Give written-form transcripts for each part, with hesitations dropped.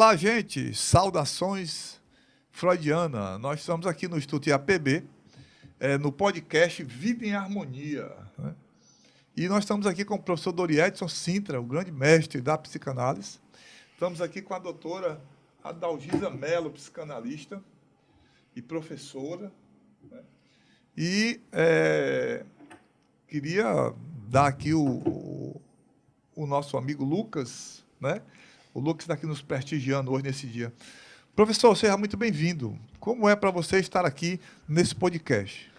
Olá, gente. Saudações freudiana. Nós estamos aqui no Instituto IAPB, no podcast Vida em Harmonia, né? E nós estamos aqui com o professor Doriedson Sintra, o grande mestre da psicanálise. Estamos aqui com a doutora Adalgisa Mello, psicanalista e professora, né? E queria dar aqui o nosso amigo Lucas, né? O Lucas está aqui nos prestigiando hoje, nesse dia. Professor, seja muito bem-vindo. Como é para você estar aqui nesse podcast?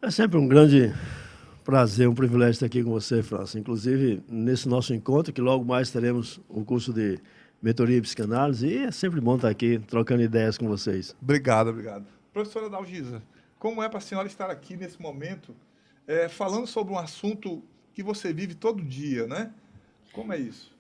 É sempre um grande prazer, um privilégio estar aqui com você, França. Inclusive, nesse nosso encontro, que logo mais teremos um curso de mentoria e psicanálise, e é sempre bom estar aqui trocando ideias com vocês. Obrigado, obrigado. Professora Adalgisa, como é para a senhora estar aqui nesse momento, falando sobre um assunto que você vive todo dia, né? Como é isso?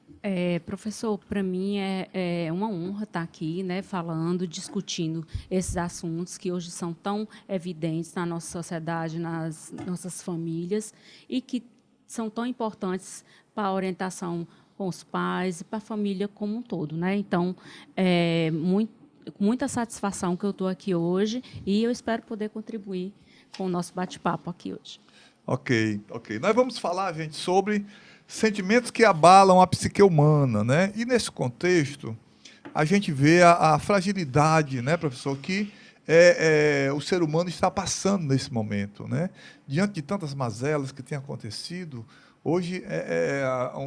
Professor, para mim é uma honra estar aqui, né, falando, discutindo esses assuntos que hoje são tão evidentes na nossa sociedade, nas nossas famílias, e que são tão importantes para a orientação com os pais e para a família como um todo, né? Então, com muita satisfação que eu estou aqui hoje e eu espero poder contribuir com o nosso bate-papo aqui hoje. Ok. Nós vamos falar, gente, sobre sentimentos que abalam a psique humana, né? E nesse contexto, a gente vê a fragilidade, né, professor, que o ser humano está passando nesse momento, né? Diante de tantas mazelas que têm acontecido, hoje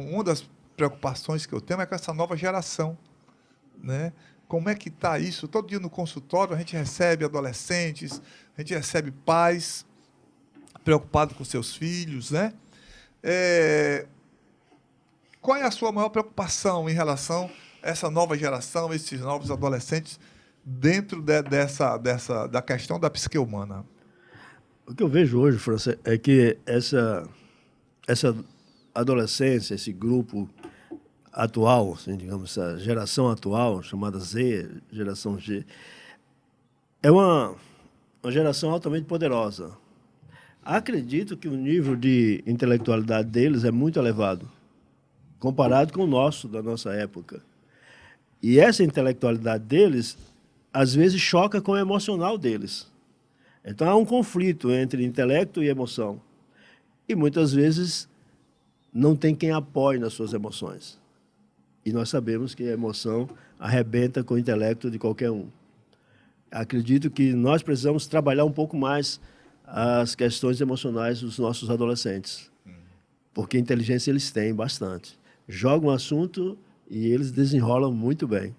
uma das preocupações que eu tenho é com essa nova geração, né? Como é que está isso? Todo dia no consultório a gente recebe adolescentes, a gente recebe pais preocupados com seus filhos, né? Qual é a sua maior preocupação em relação a essa nova geração, esses novos adolescentes, dentro da questão da psique humana? O que eu vejo hoje, França, é que essa adolescência, esse grupo atual, assim, digamos, essa geração atual, chamada Z, geração G, é uma geração altamente poderosa. Acredito que o nível de intelectualidade deles é muito elevado, comparado com o nosso, da nossa época. E essa intelectualidade deles, às vezes, choca com o emocional deles. Então, há um conflito entre intelecto e emoção. E, muitas vezes, não tem quem apoie nas suas emoções. E nós sabemos que a emoção arrebenta com o intelecto de qualquer um. Acredito que nós precisamos trabalhar um pouco mais as questões emocionais dos nossos adolescentes. Porque inteligência eles têm bastante. Jogam um assunto e eles desenrolam muito bem.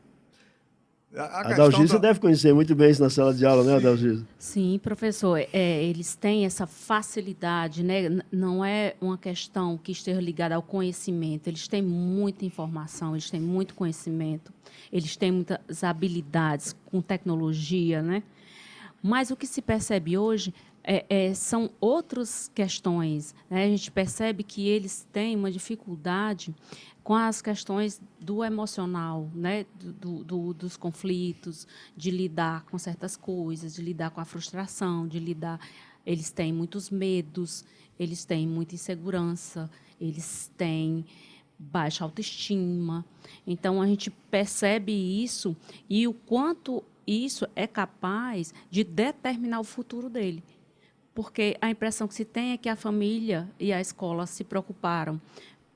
A Adalgisa deve conhecer muito bem isso na sala de aula, né, Adalgisa? Sim, professor. Eles têm essa facilidade, né? Não é uma questão que esteja ligada ao conhecimento. Eles têm muita informação, eles têm muito conhecimento, eles têm muitas habilidades com tecnologia, né? Mas o que se percebe hoje são outras questões, né? A gente percebe que eles têm uma dificuldade com as questões do emocional, né? Dos conflitos, de lidar com certas coisas, de lidar com a frustração, Eles têm muitos medos, eles têm muita insegurança, eles têm baixa autoestima. Então, a gente percebe isso e o quanto isso é capaz de determinar o futuro dele. Porque a impressão que se tem é que a família e a escola se preocuparam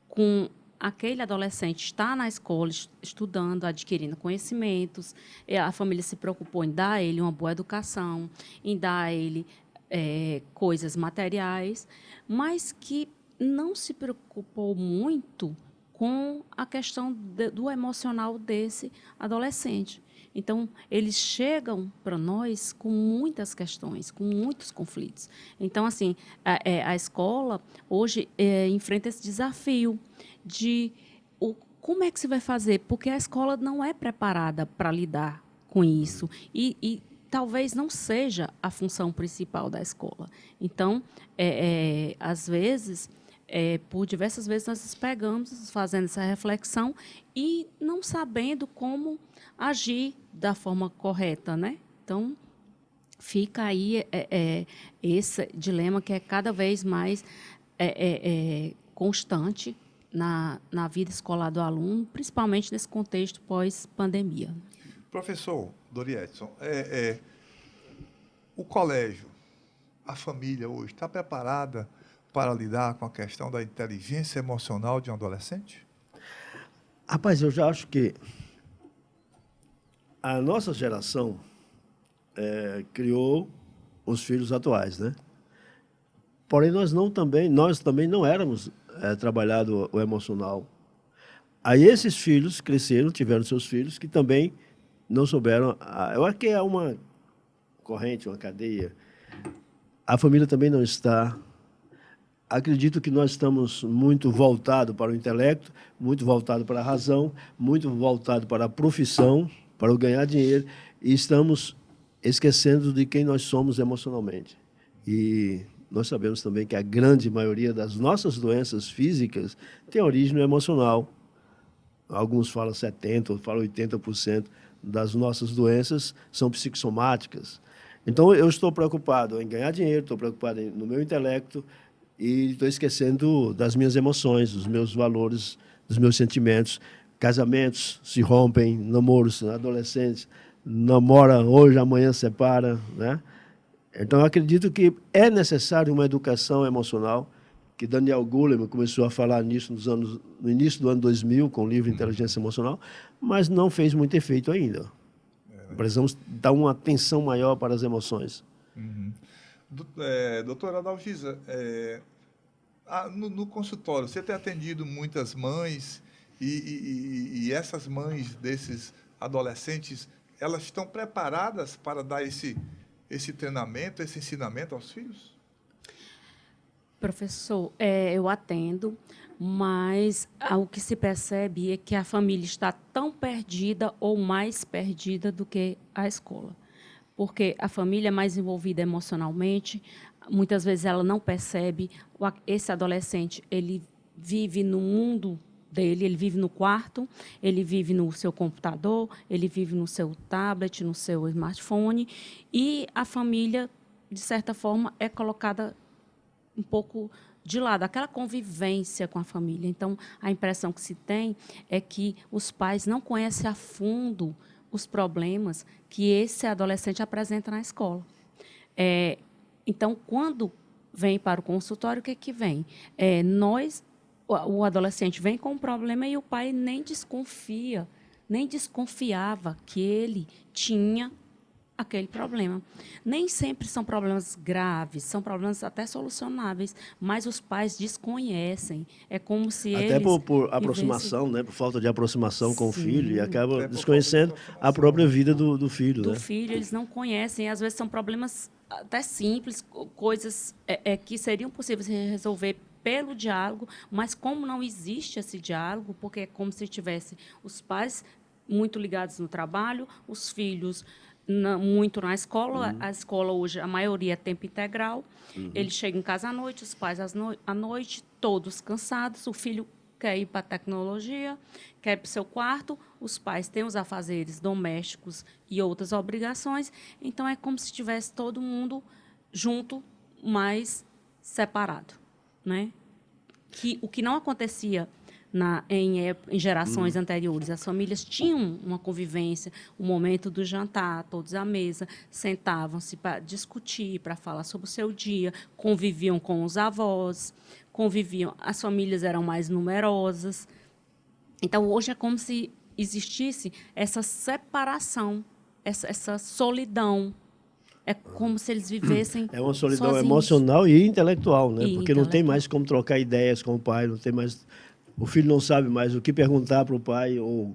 com aquele adolescente estar na escola, estudando, adquirindo conhecimentos, a família se preocupou em dar a ele uma boa educação, em dar a ele coisas materiais, mas que não se preocupou muito com a questão do emocional desse adolescente. Então, eles chegam para nós com muitas questões, com muitos conflitos. Então, assim, a escola hoje enfrenta esse desafio de como é que se vai fazer, porque a escola não é preparada para lidar com isso e talvez não seja a função principal da escola. Então, às vezes, por diversas vezes nós nos pegamos fazendo essa reflexão e não sabendo como agir da forma correta, né? Então, fica aí esse dilema que é cada vez mais constante na vida escolar do aluno, principalmente nesse contexto pós-pandemia. Professor Dori Edson, o colégio, a família hoje, está preparada para lidar com a questão da inteligência emocional de um adolescente? Rapaz, eu já acho que a nossa geração criou os filhos atuais, né? Porém, nós também não éramos trabalhado o emocional. Aí esses filhos cresceram, tiveram seus filhos, que também não souberam. Eu acho que é uma corrente, uma cadeia. A família também não está. Acredito que nós estamos muito voltados para o intelecto, muito voltados para a razão, muito voltados para a profissão, para o ganhar dinheiro, e estamos esquecendo de quem nós somos emocionalmente. E nós sabemos também que a grande maioria das nossas doenças físicas tem origem no emocional. Alguns falam 70%, outros falam 80% das nossas doenças são psicossomáticas. Então, eu estou preocupado em ganhar dinheiro, estou preocupado no meu intelecto e estou esquecendo das minhas emoções, dos meus valores, dos meus sentimentos. Casamentos se rompem, namoros, adolescentes, namora hoje, amanhã separa, né? Então, eu acredito que é necessário uma educação emocional, que Daniel Goleman começou a falar nisso no início do ano 2000, com o livro Inteligência Emocional, mas não fez muito efeito ainda. Precisamos dar uma atenção maior para as emoções. Uhum. Doutora Adalgisa, no consultório, você tem atendido muitas mães e essas mães desses adolescentes, elas estão preparadas para dar esse treinamento, esse ensinamento aos filhos? Professor, eu atendo, mas o que se percebe é que a família está tão perdida ou mais perdida do que a escola. Porque a família é mais envolvida emocionalmente, muitas vezes ela não percebe, esse adolescente, ele vive no mundo dele, ele vive no quarto, ele vive no seu computador, ele vive no seu tablet, no seu smartphone, e a família, de certa forma, é colocada um pouco de lado, aquela convivência com a família. Então, a impressão que se tem é que os pais não conhecem a fundo os problemas que esse adolescente apresenta na escola. Então, quando vem para o consultório, o que é que vem? O adolescente vem com um problema e o pai nem desconfiava que ele tinha aquele problema. Nem sempre são problemas graves, são problemas até solucionáveis, mas os pais desconhecem. É como se até eles... por aproximação, né? Por falta de aproximação com o filho, e acaba Até por desconhecendo falta de a própria vida do filho. do né? filho, eles não conhecem. Às vezes são problemas até simples, coisas que seriam possíveis de resolver pelo diálogo, mas como não existe esse diálogo, porque é como se tivesse os pais muito ligados no trabalho, os filhos muito na escola. A escola hoje, a maioria é tempo integral. Ele chega em casa à noite, os pais à noite, todos cansados, o filho quer ir para a tecnologia, quer ir para o seu quarto, os pais têm os afazeres domésticos e outras obrigações, então é como se tivesse todo mundo junto, mas separado, né? O que não acontecia em gerações anteriores. As famílias tinham uma convivência, o momento do jantar, todos à mesa, sentavam-se para discutir, para falar sobre o seu dia, conviviam com os avós, as famílias eram mais numerosas. Então, hoje é como se existisse essa separação, essa solidão. É como se eles vivessem É uma solidão sozinhos. emocional e intelectual, né? E Porque não tem intelectual. mais como trocar ideias com o pai, não tem mais... O filho não sabe mais o que perguntar para o pai, ou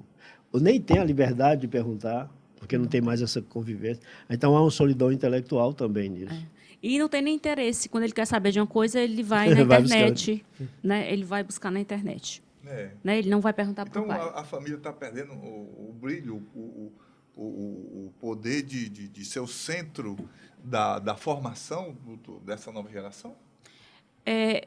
nem tem a liberdade de perguntar, porque não tem mais essa convivência. Então, há uma solidão intelectual também nisso. E não tem nem interesse. Quando ele quer saber de uma coisa, ele vai na Vai internet. Né? Ele vai buscar na internet. Né? Ele não vai perguntar para o Então, pai. a família está perdendo o brilho, o poder de ser o centro da formação dessa nova geração?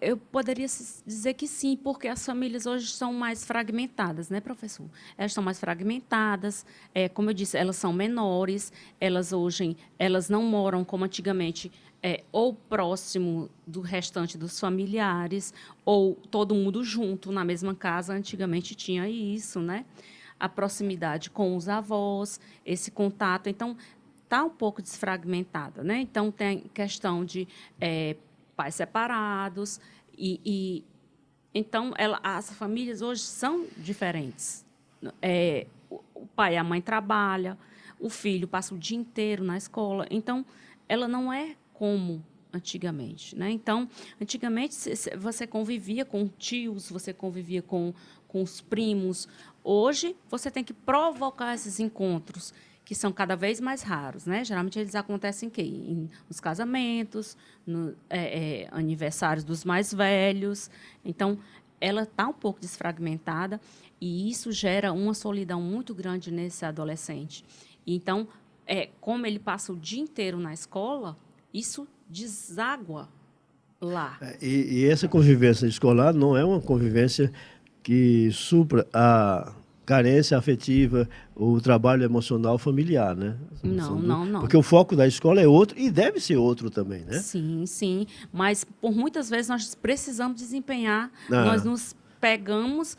Eu poderia dizer que sim, porque as famílias hoje são mais fragmentadas, né, professor? Elas estão mais fragmentadas, como eu disse, elas são menores, elas hoje não moram como antigamente, ou próximo do restante dos familiares, ou todo mundo junto na mesma casa. Antigamente tinha isso, né? A proximidade com os avós, esse contato. Então, está um pouco desfragmentada, né? Então, tem questão de pais separados, então, as famílias hoje são diferentes. O pai e a mãe trabalham, o filho passa o dia inteiro na escola. Então, ela não é como antigamente, né? Então, antigamente, você convivia com tios, você convivia com os primos. Hoje, você tem que provocar esses encontros, que são cada vez mais raros, né? Geralmente, eles acontecem nos casamentos, aniversários dos mais velhos. Então, ela está um pouco desfragmentada e isso gera uma solidão muito grande nesse adolescente. Então, como ele passa o dia inteiro na escola, isso deságua lá. E essa convivência escolar não é uma convivência que supra a carência afetiva, o trabalho emocional familiar, né? Não. Porque o foco da escola é outro e deve ser outro também, né? Sim. Mas, por muitas vezes, nós precisamos desempenhar, nós nos pegamos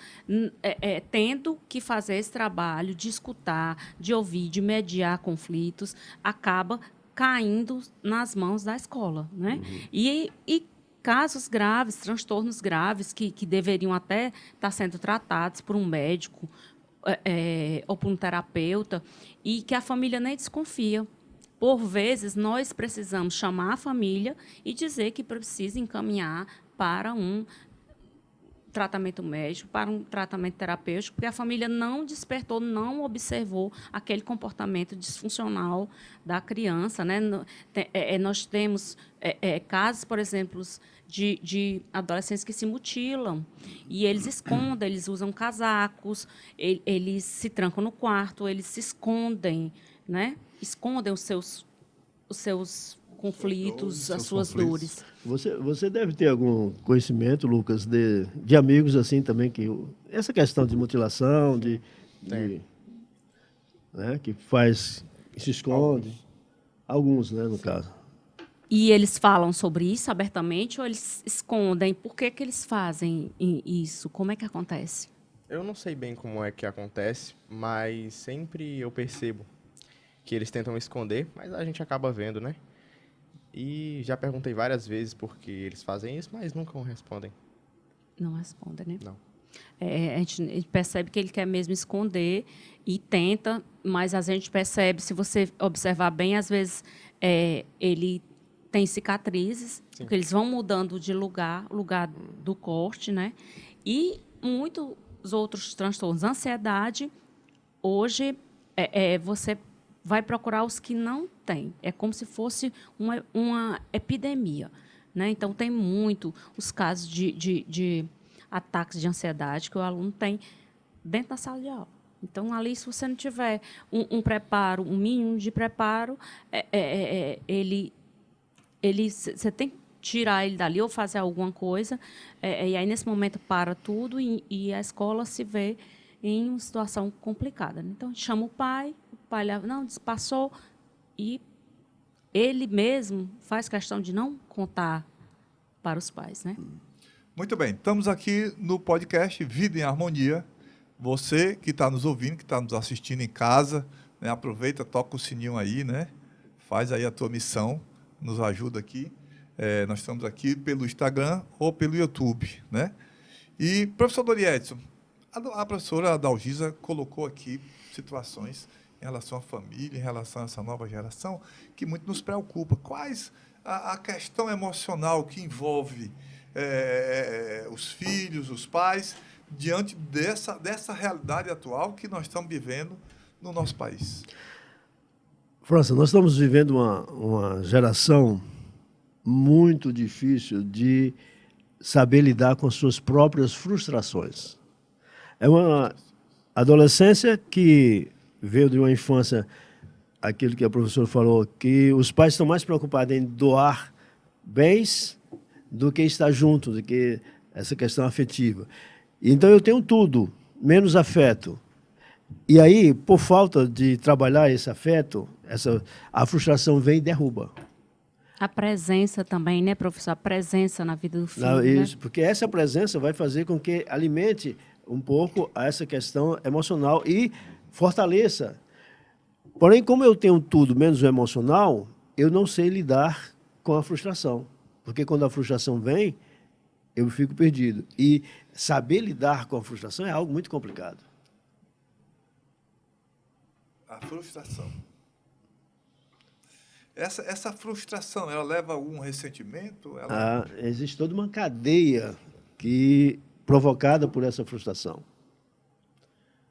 tendo que fazer esse trabalho de escutar, de ouvir, de mediar conflitos, acaba caindo nas mãos da escola, né? E casos graves, transtornos graves, que deveriam até estar sendo tratados por um médico ou por um terapeuta, e que a família nem desconfia. Por vezes, nós precisamos chamar a família e dizer que precisa encaminhar para um tratamento médico, para um tratamento terapêutico, porque a família não despertou, não observou aquele comportamento disfuncional da criança, né? Nós temos casos, por exemplo, de adolescentes que se mutilam e eles escondem, eles usam casacos, eles se trancam no quarto, eles se escondem, né? Escondem os seus conflitos, as suas dores. Você deve ter algum conhecimento, Lucas, de amigos assim também, que essa questão de mutilação, né, que se esconde. Alguns, né, no caso. E eles falam sobre isso abertamente ou eles escondem? Por que eles fazem isso? Como é que acontece? Eu não sei bem como é que acontece, mas sempre eu percebo que eles tentam esconder, mas a gente acaba vendo, né? E já perguntei várias vezes por que eles fazem isso, mas nunca respondem. Não respondem, né? Não. A gente percebe que ele quer mesmo esconder e tenta, mas a gente percebe, se você observar bem, às vezes ele tem cicatrizes, Sim. porque eles vão mudando de lugar do corte, né? E muitos outros transtornos. Ansiedade, hoje, você vai procurar os que não têm. É como se fosse uma epidemia, né? Então, tem muito os casos de ataques de ansiedade que o aluno tem dentro da sala de aula. Então, ali, se você não tiver um preparo, um mínimo de preparo, você tem que tirar ele dali ou fazer alguma coisa, e aí, nesse momento, para tudo e a escola se vê em uma situação complicada. Então, a gente chama o pai não, passou, e ele mesmo faz questão de não contar para os pais, né? Muito bem, estamos aqui no podcast Vida em Harmonia. Você que está nos ouvindo, que está nos assistindo em casa, né, aproveita, toca o sininho aí, né? Faz aí a tua missão, nos ajuda aqui. Nós estamos aqui pelo Instagram ou pelo YouTube, né? E, professor Doriedson, a professora Adalgisa colocou aqui situações em relação à família, em relação a essa nova geração, que muito nos preocupa. Quais a questão emocional que envolve os filhos, os pais, diante dessa realidade atual que nós estamos vivendo no nosso país? França, nós estamos vivendo uma geração muito difícil de saber lidar com suas próprias frustrações. É uma adolescência que veio de uma infância, aquilo que a professora falou, que os pais estão mais preocupados em doar bens do que estar junto, do que essa questão afetiva. Então, eu tenho tudo, menos afeto. E aí, por falta de trabalhar esse afeto, a frustração vem e derruba. A presença também, né, professor? A presença na vida do filho, Não, né? isso, porque essa presença vai fazer com que alimente um pouco essa questão emocional e fortaleça. Porém, como eu tenho tudo menos o emocional, eu não sei lidar com a frustração. Porque quando a frustração vem, eu fico perdido. E saber lidar com a frustração é algo muito complicado. A frustração. Essa frustração, ela leva a algum ressentimento? Existe toda uma cadeia provocada por essa frustração.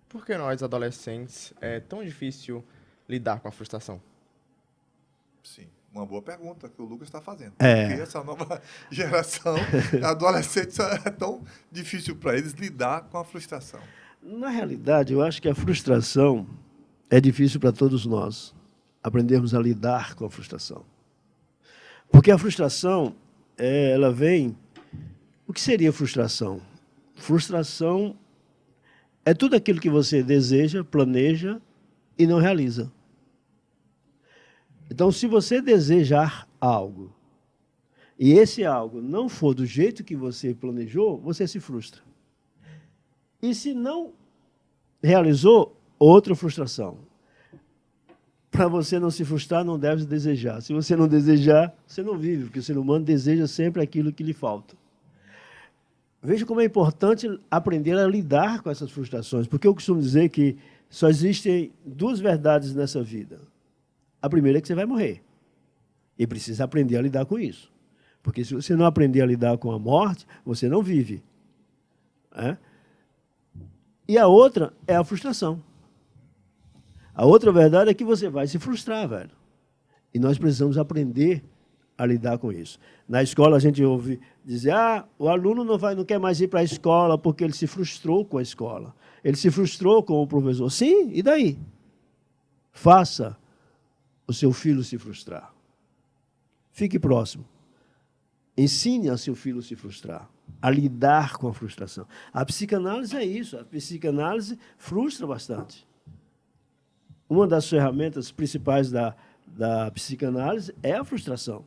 Por que nós, adolescentes, é tão difícil lidar com a frustração? Sim, uma boa pergunta que o Lucas está fazendo. É. Porque essa nova geração, adolescentes, é tão difícil para eles lidar com a frustração. Na realidade, eu acho que a frustração é difícil para todos nós aprendermos a lidar com a frustração. Porque a frustração, ela vem... O que seria frustração? Frustração é tudo aquilo que você deseja, planeja e não realiza. Então, se você desejar algo e esse algo não for do jeito que você planejou, você se frustra. E se não realizou, outra frustração. Para você não se frustrar, não deve desejar. Se você não desejar, você não vive, porque o ser humano deseja sempre aquilo que lhe falta. Veja como é importante aprender a lidar com essas frustrações, porque eu costumo dizer que só existem duas verdades nessa vida. A primeira é que você vai morrer. E precisa aprender a lidar com isso. Porque se você não aprender a lidar com a morte, você não vive. E a outra é a frustração. A outra verdade é que você vai se frustrar, velho. E nós precisamos aprender a lidar com isso. Na escola a gente ouve dizer, o aluno não quer mais ir para a escola porque ele se frustrou com a escola. Ele se frustrou com o professor. Sim, e daí? Faça o seu filho se frustrar. Fique próximo. Ensine a seu filho se frustrar, a lidar com a frustração. A psicanálise é isso. A psicanálise frustra bastante. Uma das ferramentas principais da psicanálise é a frustração.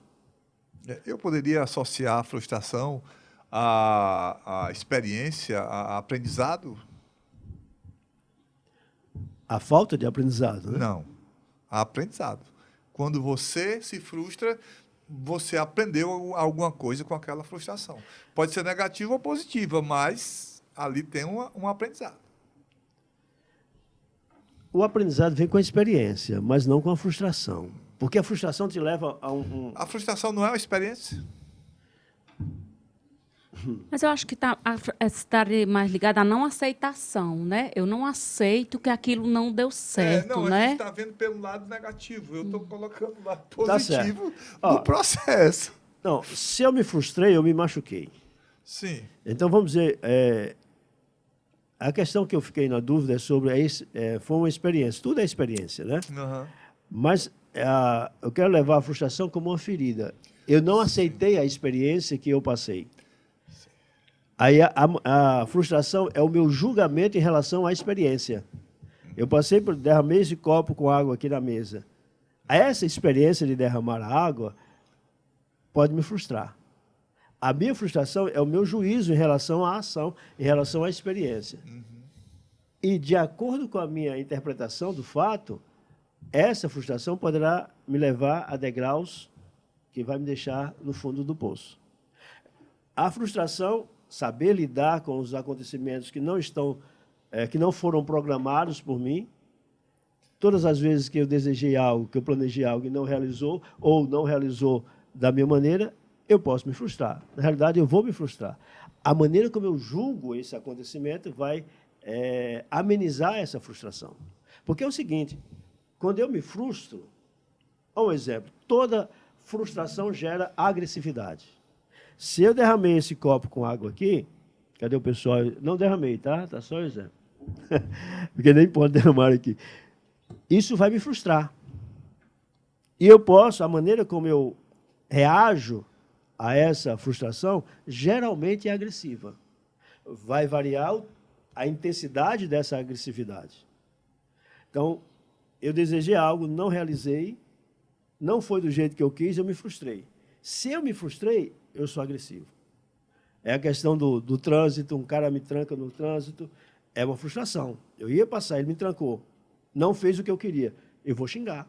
Eu poderia associar a frustração à experiência, a aprendizado? A falta de aprendizado, né? Não, a aprendizado. Quando você se frustra, você aprendeu alguma coisa com aquela frustração. Pode ser negativa ou positiva, mas ali tem um aprendizado. O aprendizado vem com a experiência, mas não com a frustração. Porque a frustração te leva a A frustração não é uma experiência? Mas eu acho que está mais ligada à não aceitação, né? Eu não aceito que aquilo não deu certo, não, a né? gente está vendo pelo lado negativo. Eu estou colocando o lado Tá positivo certo. do processo. Não, se eu me frustrei, eu me machuquei. Sim. Então, vamos dizer, a questão que eu fiquei na dúvida é sobre, foi uma experiência. Tudo é experiência, né? Uhum. Mas eu quero levar a frustração como uma ferida. Eu não aceitei a experiência que eu passei. Aí a frustração é o meu julgamento em relação à experiência. Eu derramei esse copo com água aqui na mesa. Essa experiência de derramar a água pode me frustrar. A minha frustração é o meu juízo em relação à ação, em relação à experiência. Uhum. E, de acordo com a minha interpretação do fato, essa frustração poderá me levar a degraus que vai me deixar no fundo do poço. A frustração, saber lidar com os acontecimentos que não foram programados por mim. Todas as vezes que eu desejei algo, que eu planejei algo e não realizou, ou não realizou da minha maneira, eu posso me frustrar. Na realidade, eu vou me frustrar. A maneira como eu julgo esse acontecimento vai amenizar essa frustração. Porque é o seguinte, quando eu me frustro, um exemplo, toda frustração gera agressividade. Se eu derramei esse copo com água aqui, cadê o pessoal? Não derramei, tá? Tá só o exemplo. Porque nem pode derramar aqui. Isso vai me frustrar. E eu posso, a maneira como eu reajo a essa frustração, geralmente é agressiva. Vai variar a intensidade dessa agressividade. Então, eu desejei algo, não realizei, não foi do jeito que eu quis, eu me frustrei. Se eu me frustrei, eu sou agressivo. É a questão do trânsito, um cara me tranca no trânsito, é uma frustração. Eu ia passar, ele me trancou, não fez o que eu queria, eu vou xingar.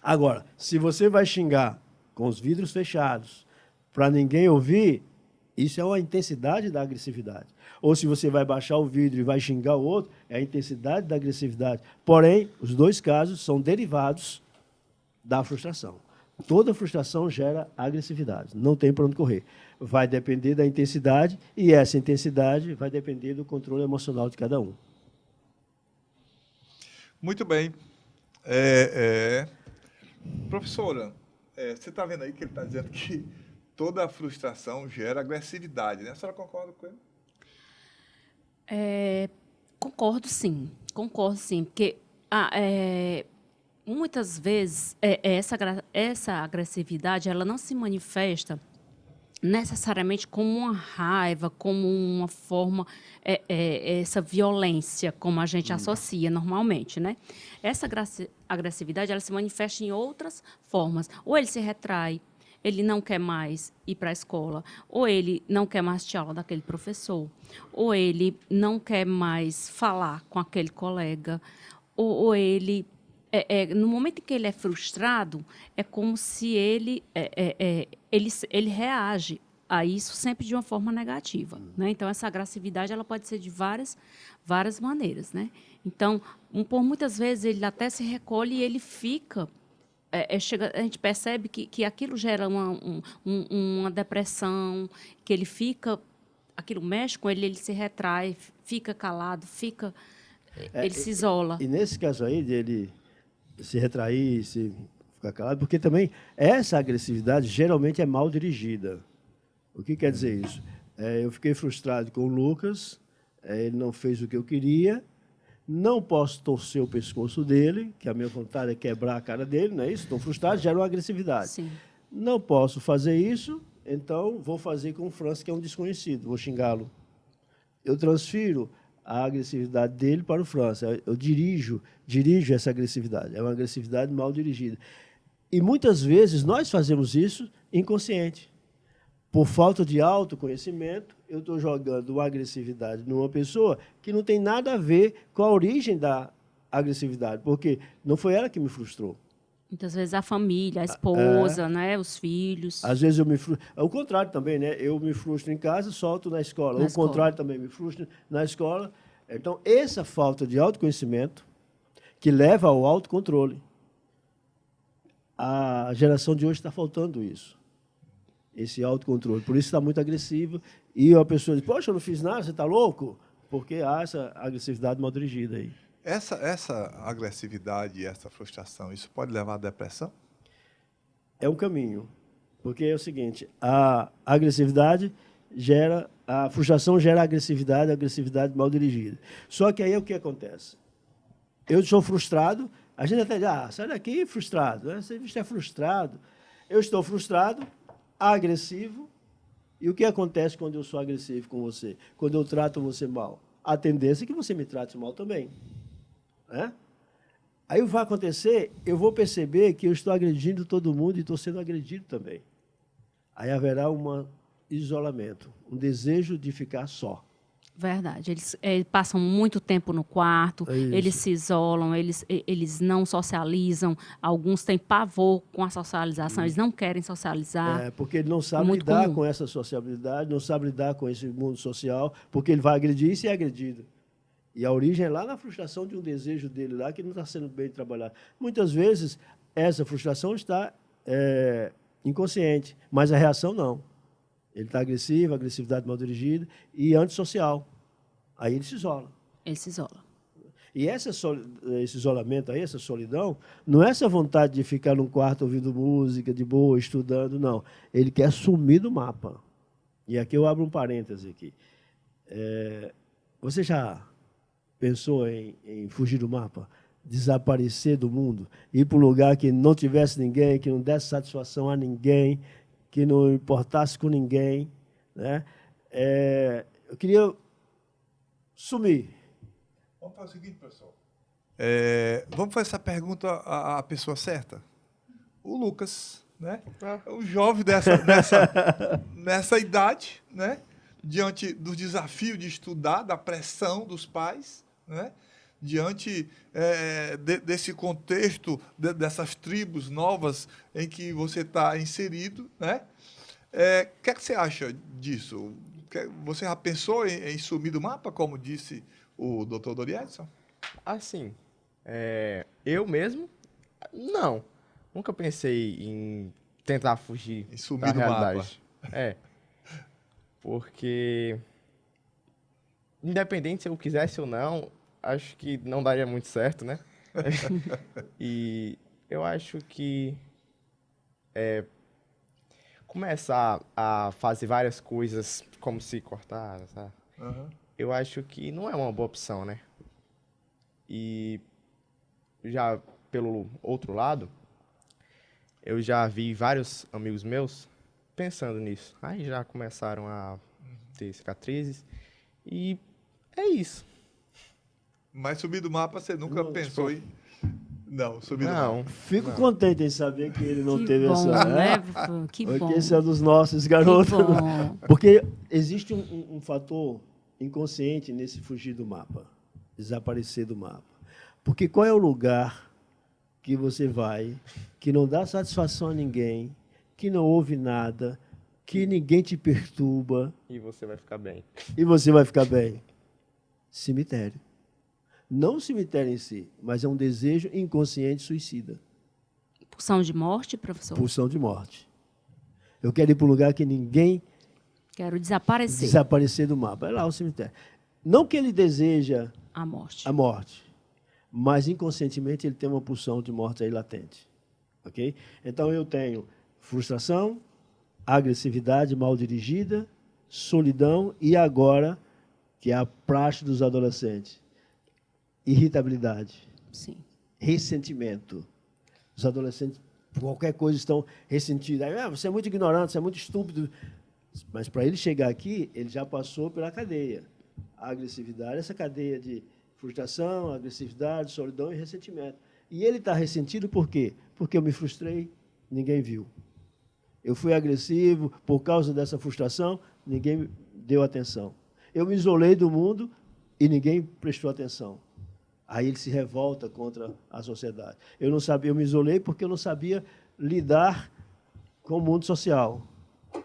Agora, se você vai xingar com os vidros fechados, para ninguém ouvir, isso é uma intensidade da agressividade. Ou se você vai baixar o vidro e vai xingar o outro, é a intensidade da agressividade. Porém, os dois casos são derivados da frustração. Toda frustração gera agressividade, não tem para onde correr. Vai depender da intensidade, e essa intensidade vai depender do controle emocional de cada um. Muito bem. Professora, você está vendo aí que ele está dizendo que toda frustração gera agressividade, né? A senhora concorda com ele? Concordo, sim. Concordo, sim. Porque muitas vezes essa agressividade ela não se manifesta necessariamente como uma raiva, como uma forma, essa violência, como a gente associa normalmente, né? Essa agressividade ela se manifesta em outras formas. Ou ele se retrai, ele não quer mais ir para a escola, ou ele não quer mais ter aula daquele professor, ou ele não quer mais falar com aquele colega, ou ele... no momento em que ele é frustrado, é como se ele reage a isso sempre de uma forma negativa, né? Então, essa agressividade ela pode ser de várias maneiras, né? Então, por muitas vezes, ele até se recolhe e ele fica... a gente percebe que aquilo gera uma depressão, que ele fica... Aquilo mexe com ele se retrai, fica calado, ele se isola. E nesse caso aí, dele se retrair, se ficar calado, porque também essa agressividade geralmente é mal dirigida. O que quer dizer isso? Eu fiquei frustrado com o Lucas, ele não fez o que eu queria, não posso torcer o pescoço dele, que a minha vontade é quebrar a cara dele, não é isso? Estou frustrado, gera uma agressividade. Sim. Não posso fazer isso, então vou fazer com o Francis, que é um desconhecido, vou xingá-lo. Eu transfiro a agressividade dele para o Francis. Eu dirijo essa agressividade. É uma agressividade mal dirigida. E muitas vezes nós fazemos isso inconsciente. Por falta de autoconhecimento, eu estou jogando uma agressividade numa pessoa que não tem nada a ver com a origem da agressividade, porque não foi ela que me frustrou. Muitas vezes a família, a esposa, né, os filhos. Às vezes eu me frustro. O contrário também, né? Eu me frustro em casa, solto na escola. O contrário também, me frustro na escola. Então, essa falta de autoconhecimento que leva ao autocontrole. A geração de hoje está faltando isso. Esse autocontrole. Por isso está muito agressivo. E a pessoa diz, poxa, eu não fiz nada, você está louco? Porque há essa agressividade mal dirigida aí. Essa agressividade e essa frustração, isso pode levar à depressão? É um caminho. Porque é o seguinte, a agressividade gera... A frustração gera agressividade mal dirigida. Só que aí o que acontece? Eu sou frustrado, a gente até diz, sai daqui frustrado, né? Você é frustrado. Eu estou frustrado, agressivo, e o que acontece quando eu sou agressivo com você? Quando eu trato você mal? A tendência é que você me trate mal também. Né? Aí vai acontecer, eu vou perceber que eu estou agredindo todo mundo e estou sendo agredido também. Aí haverá um isolamento, um desejo de ficar só. Verdade. Eles passam muito tempo no quarto, eles se isolam, eles não socializam. Alguns têm pavor com a socialização, eles não querem socializar. Porque ele não sabe lidar com essa sociabilidade, não sabe lidar com esse mundo social, porque ele vai agredir e ser agredido. E a origem é lá na frustração de um desejo dele lá que não está sendo bem trabalhado. Muitas vezes, essa frustração está inconsciente, mas a reação não. Ele está agressivo, agressividade mal dirigida e antissocial. Aí ele se isola. Ele se isola. E esse isolamento aí, essa solidão, não é essa vontade de ficar num quarto ouvindo música, de boa, estudando, não. Ele quer sumir do mapa. E aqui eu abro um parêntese aqui. Você já pensou em fugir do mapa? Desaparecer do mundo? Ir para um lugar que não tivesse ninguém, que não desse satisfação a ninguém, que não importasse com ninguém, né? Eu queria sumir. Vamos fazer o seguinte, pessoal. Vamos fazer essa pergunta à pessoa certa. o Lucas, né? Ah. Um jovem nessa idade, né? Diante do desafio de estudar, da pressão dos pais, né? Diante desse contexto, dessas tribos novas em que você está inserido, né? O que é que você acha disso? Você já pensou em sumir do mapa, como disse o Dr. Doriedson? Assim, eu mesmo, não. Nunca pensei em tentar fugir Em sumir da do mapa. realidade. Porque independente se eu quisesse ou não, acho que não daria muito certo, né? E eu acho que começar a fazer várias coisas como se cortar, sabe? Aham. Eu acho que não é uma boa opção, né? E já pelo outro lado, eu já vi vários amigos meus pensando nisso. Aí já começaram a ter cicatrizes e é isso. Mas subir do mapa você nunca Não, pensou em. Não, subir do Não, mapa. Fico não. contente em saber que ele não Que teve bom, essa. né, Bufu? Que Porque bom. esse é dos nossos garotos. Que bom. Porque existe um fator inconsciente nesse fugir do mapa, desaparecer do mapa. Porque qual é o lugar que você vai, que não dá satisfação a ninguém, que não ouve nada, que ninguém te perturba E você vai ficar bem. e você vai ficar bem? Cemitério. Não o cemitério em si, mas é um desejo inconsciente suicida. Pulsão de morte, professor? Pulsão de morte. Eu quero ir para um lugar que ninguém Quero desaparecer. desaparecer do mapa. É lá o cemitério. Não que ele deseja A morte. a morte, mas inconscientemente ele tem uma pulsão de morte aí latente. Ok? Então eu tenho frustração, agressividade mal dirigida, solidão e agora, que é a praxe dos adolescentes, irritabilidade, Sim. ressentimento. Os adolescentes, por qualquer coisa, estão ressentidos. Aí, você é muito ignorante, você é muito estúpido. Mas para ele chegar aqui, ele já passou pela cadeia. A agressividade, essa cadeia de frustração, agressividade, solidão e ressentimento. E ele está ressentido por quê? Porque eu me frustrei, ninguém viu. Eu fui agressivo por causa dessa frustração, ninguém deu atenção. Eu me isolei do mundo e ninguém prestou atenção. Aí ele se revolta contra a sociedade. Eu não sabia, eu me isolei porque eu não sabia lidar com o mundo social.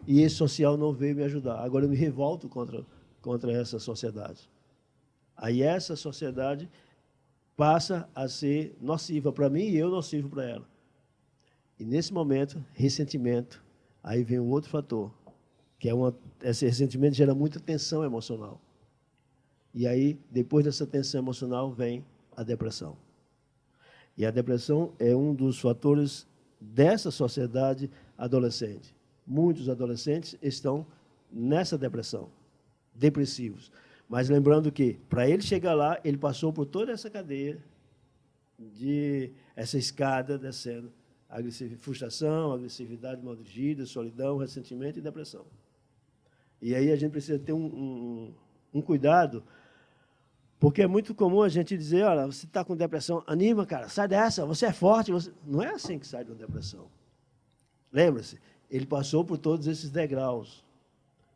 E esse social não veio me ajudar. Agora eu me revolto contra essa sociedade. Aí essa sociedade passa a ser nociva para mim e eu nocivo para ela. E nesse momento, ressentimento. Aí vem um outro fator, que esse ressentimento gera muita tensão emocional. E aí, depois dessa tensão emocional, vem a depressão. E a depressão é um dos fatores dessa sociedade adolescente. Muitos adolescentes estão nessa depressão, depressivos. Mas lembrando que, para ele chegar lá, ele passou por toda essa cadeia, essa escada descendo. Frustração, agressividade mal dirigida, solidão, ressentimento e depressão. E aí a gente precisa ter um cuidado, porque é muito comum a gente dizer, olha, você está com depressão, anima, cara, sai dessa, você é forte. Não é assim que sai de uma depressão. Lembra-se, ele passou por todos esses degraus.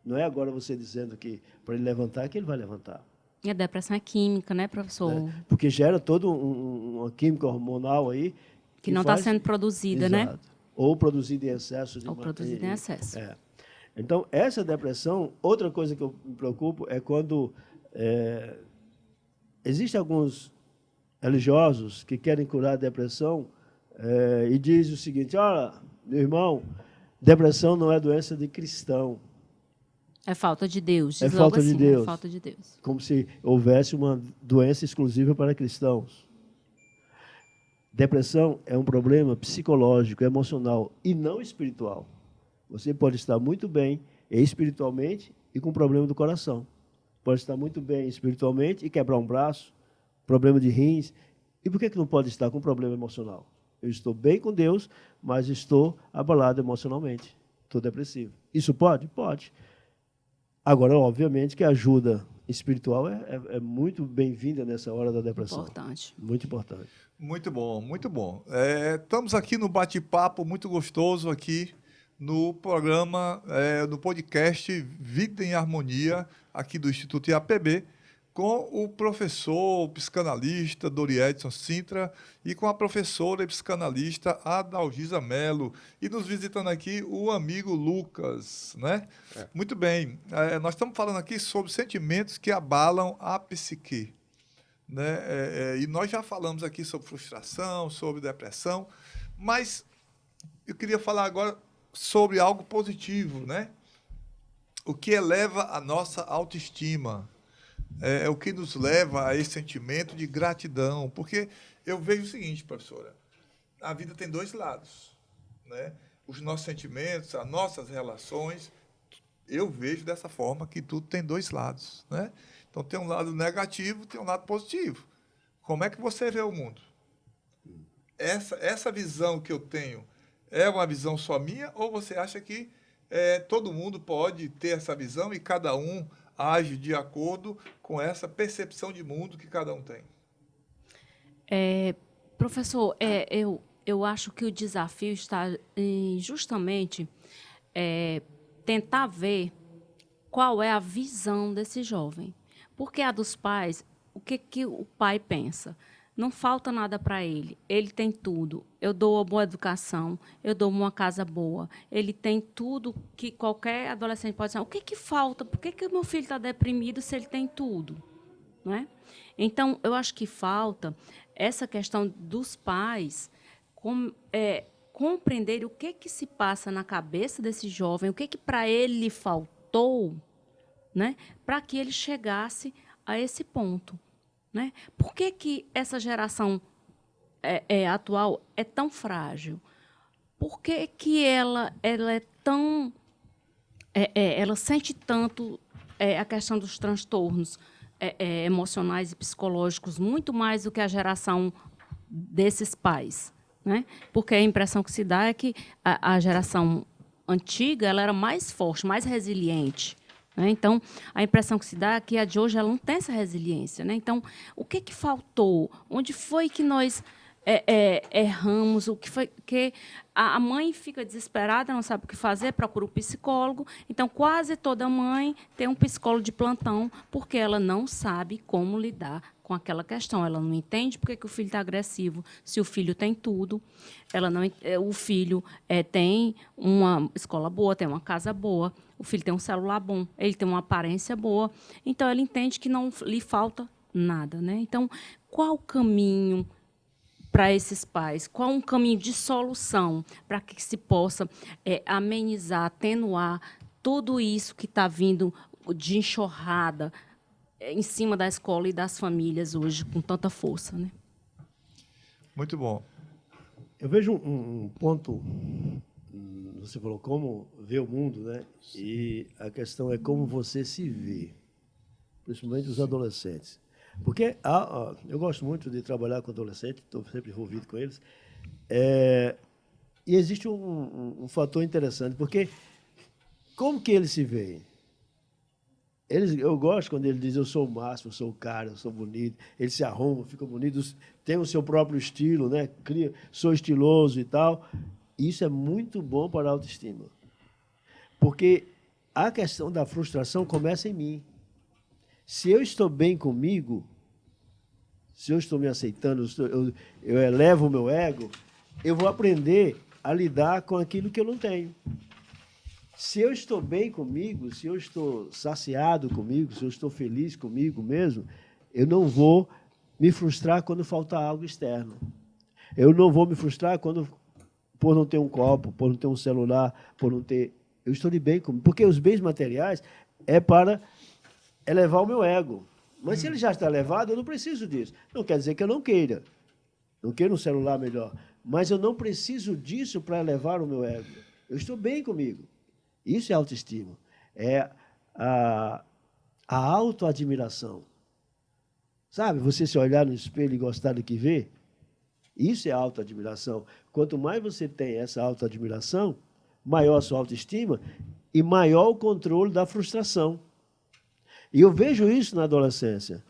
Não é agora você dizendo que para ele levantar, que ele vai levantar. E a depressão é química, né, professor? Porque gera toda uma química hormonal aí, Que não está sendo produzida, né? Exato. Ou produzida em excesso. Ou produzida em excesso. Então, essa depressão, outra coisa que eu me preocupo é quando existem alguns religiosos que querem curar a depressão e dizem o seguinte, olha, meu irmão, depressão não é doença de cristão. É falta de Deus. Diz É logo falta de assim, Deus. É falta de Deus. Como se houvesse uma doença exclusiva para cristãos. Depressão é um problema psicológico, emocional e não espiritual. Você pode estar muito bem espiritualmente e com problema do coração. Pode estar muito bem espiritualmente e quebrar um braço, problema de rins. E por que não pode estar com problema emocional? Eu estou bem com Deus, mas estou abalado emocionalmente. Estou depressivo. Isso pode? Pode. Agora, obviamente, que a ajuda espiritual é muito bem-vinda nessa hora da depressão. Importante. Muito importante. Muito bom, muito bom. Estamos aqui no bate-papo muito gostoso aqui no programa, no podcast Vida em Harmonia, aqui do Instituto IAPB, com o professor, o psicanalista Dori Edson Sintra e com a professora e psicanalista Adalgisa Mello. E nos visitando aqui o amigo Lucas, né? Muito bem. Nós estamos falando aqui sobre sentimentos que abalam a psique, né? E nós já falamos aqui sobre frustração, sobre depressão, mas eu queria falar agora sobre algo positivo, né? O que eleva a nossa autoestima. É o que nos leva a esse sentimento de gratidão. Porque eu vejo o seguinte, professora, a vida tem dois lados, né? Os nossos sentimentos, as nossas relações, eu vejo dessa forma que tudo tem dois lados, né? Então, tem um lado negativo, tem um lado positivo. Como é que você vê o mundo? Essa visão que eu tenho é uma visão só minha ou você acha que todo mundo pode ter essa visão e cada um age de acordo com essa percepção de mundo que cada um tem? Professor, eu acho que o desafio está em justamente tentar ver qual é a visão desse jovem. Porque a dos pais, o que o pai pensa? Não falta nada para ele. Ele tem tudo. Eu dou uma boa educação, eu dou uma casa boa. Ele tem tudo que qualquer adolescente pode dizer. O que falta? Por que o meu filho está deprimido se ele tem tudo? Não é? Então, eu acho que falta essa questão dos pais compreender o que se passa na cabeça desse jovem, o que para ele faltou, né, para que ele chegasse a esse ponto. Né? Por que essa geração atual é tão frágil? Por que ela é tão... ela sente tanto a questão dos transtornos emocionais e psicológicos, muito mais do que a geração desses pais? Né? Porque a impressão que se dá é que a geração antiga ela era mais forte, mais resiliente. Né? Então, a impressão que se dá é que a de hoje ela não tem essa resiliência. Né? Então, o que faltou? Onde foi que nós erramos? O que foi que a mãe fica desesperada, não sabe o que fazer, procura um psicólogo. Então, quase toda mãe tem um psicólogo de plantão, porque ela não sabe como lidar com aquela questão. Ela não entende por que o filho está agressivo, se o filho tem tudo. O filho tem uma escola boa, tem uma casa boa, o filho tem um celular bom, ele tem uma aparência boa. Então, ela entende que não lhe falta nada. Né? Então, qual o caminho para esses pais? Qual um caminho de solução para que se possa amenizar, atenuar tudo isso que está vindo de enxurrada em cima da escola e das famílias hoje com tanta força? Né? Muito bom. Eu vejo um ponto, você falou como ver o mundo, né? E a questão é como você se vê, principalmente os adolescentes. Porque eu gosto muito de trabalhar com adolescentes, estou sempre envolvido com eles, e existe um fator interessante, porque como que eles se veem? Eu gosto quando eles dizem eu sou o máximo, eu sou o cara, eu sou bonito, eles se arrumam, ficam bonitos, têm o seu próprio estilo, né? Sou estiloso e tal. Isso é muito bom para a autoestima, porque a questão da frustração começa em mim. Se eu estou bem comigo, se eu estou me aceitando, eu elevo o meu ego, eu vou aprender a lidar com aquilo que eu não tenho. Se eu estou bem comigo, se eu estou saciado comigo, se eu estou feliz comigo mesmo, eu não vou me frustrar quando faltar algo externo. Eu não vou me frustrar por não ter um copo, por não ter um celular, por não ter... Eu estou de bem comigo. Porque os bens materiais é para elevar o meu ego. Mas se ele já está elevado, eu não preciso disso. Não quer dizer que eu não queira. Não queira um celular melhor. Mas eu não preciso disso para elevar o meu ego. Eu estou bem comigo. Isso é autoestima. É a autoadmiração. Sabe, você se olhar no espelho e gostar do que vê, isso é autoadmiração. Quanto mais você tem essa autoadmiração, maior a sua autoestima e maior o controle da frustração. E eu vejo isso na adolescência,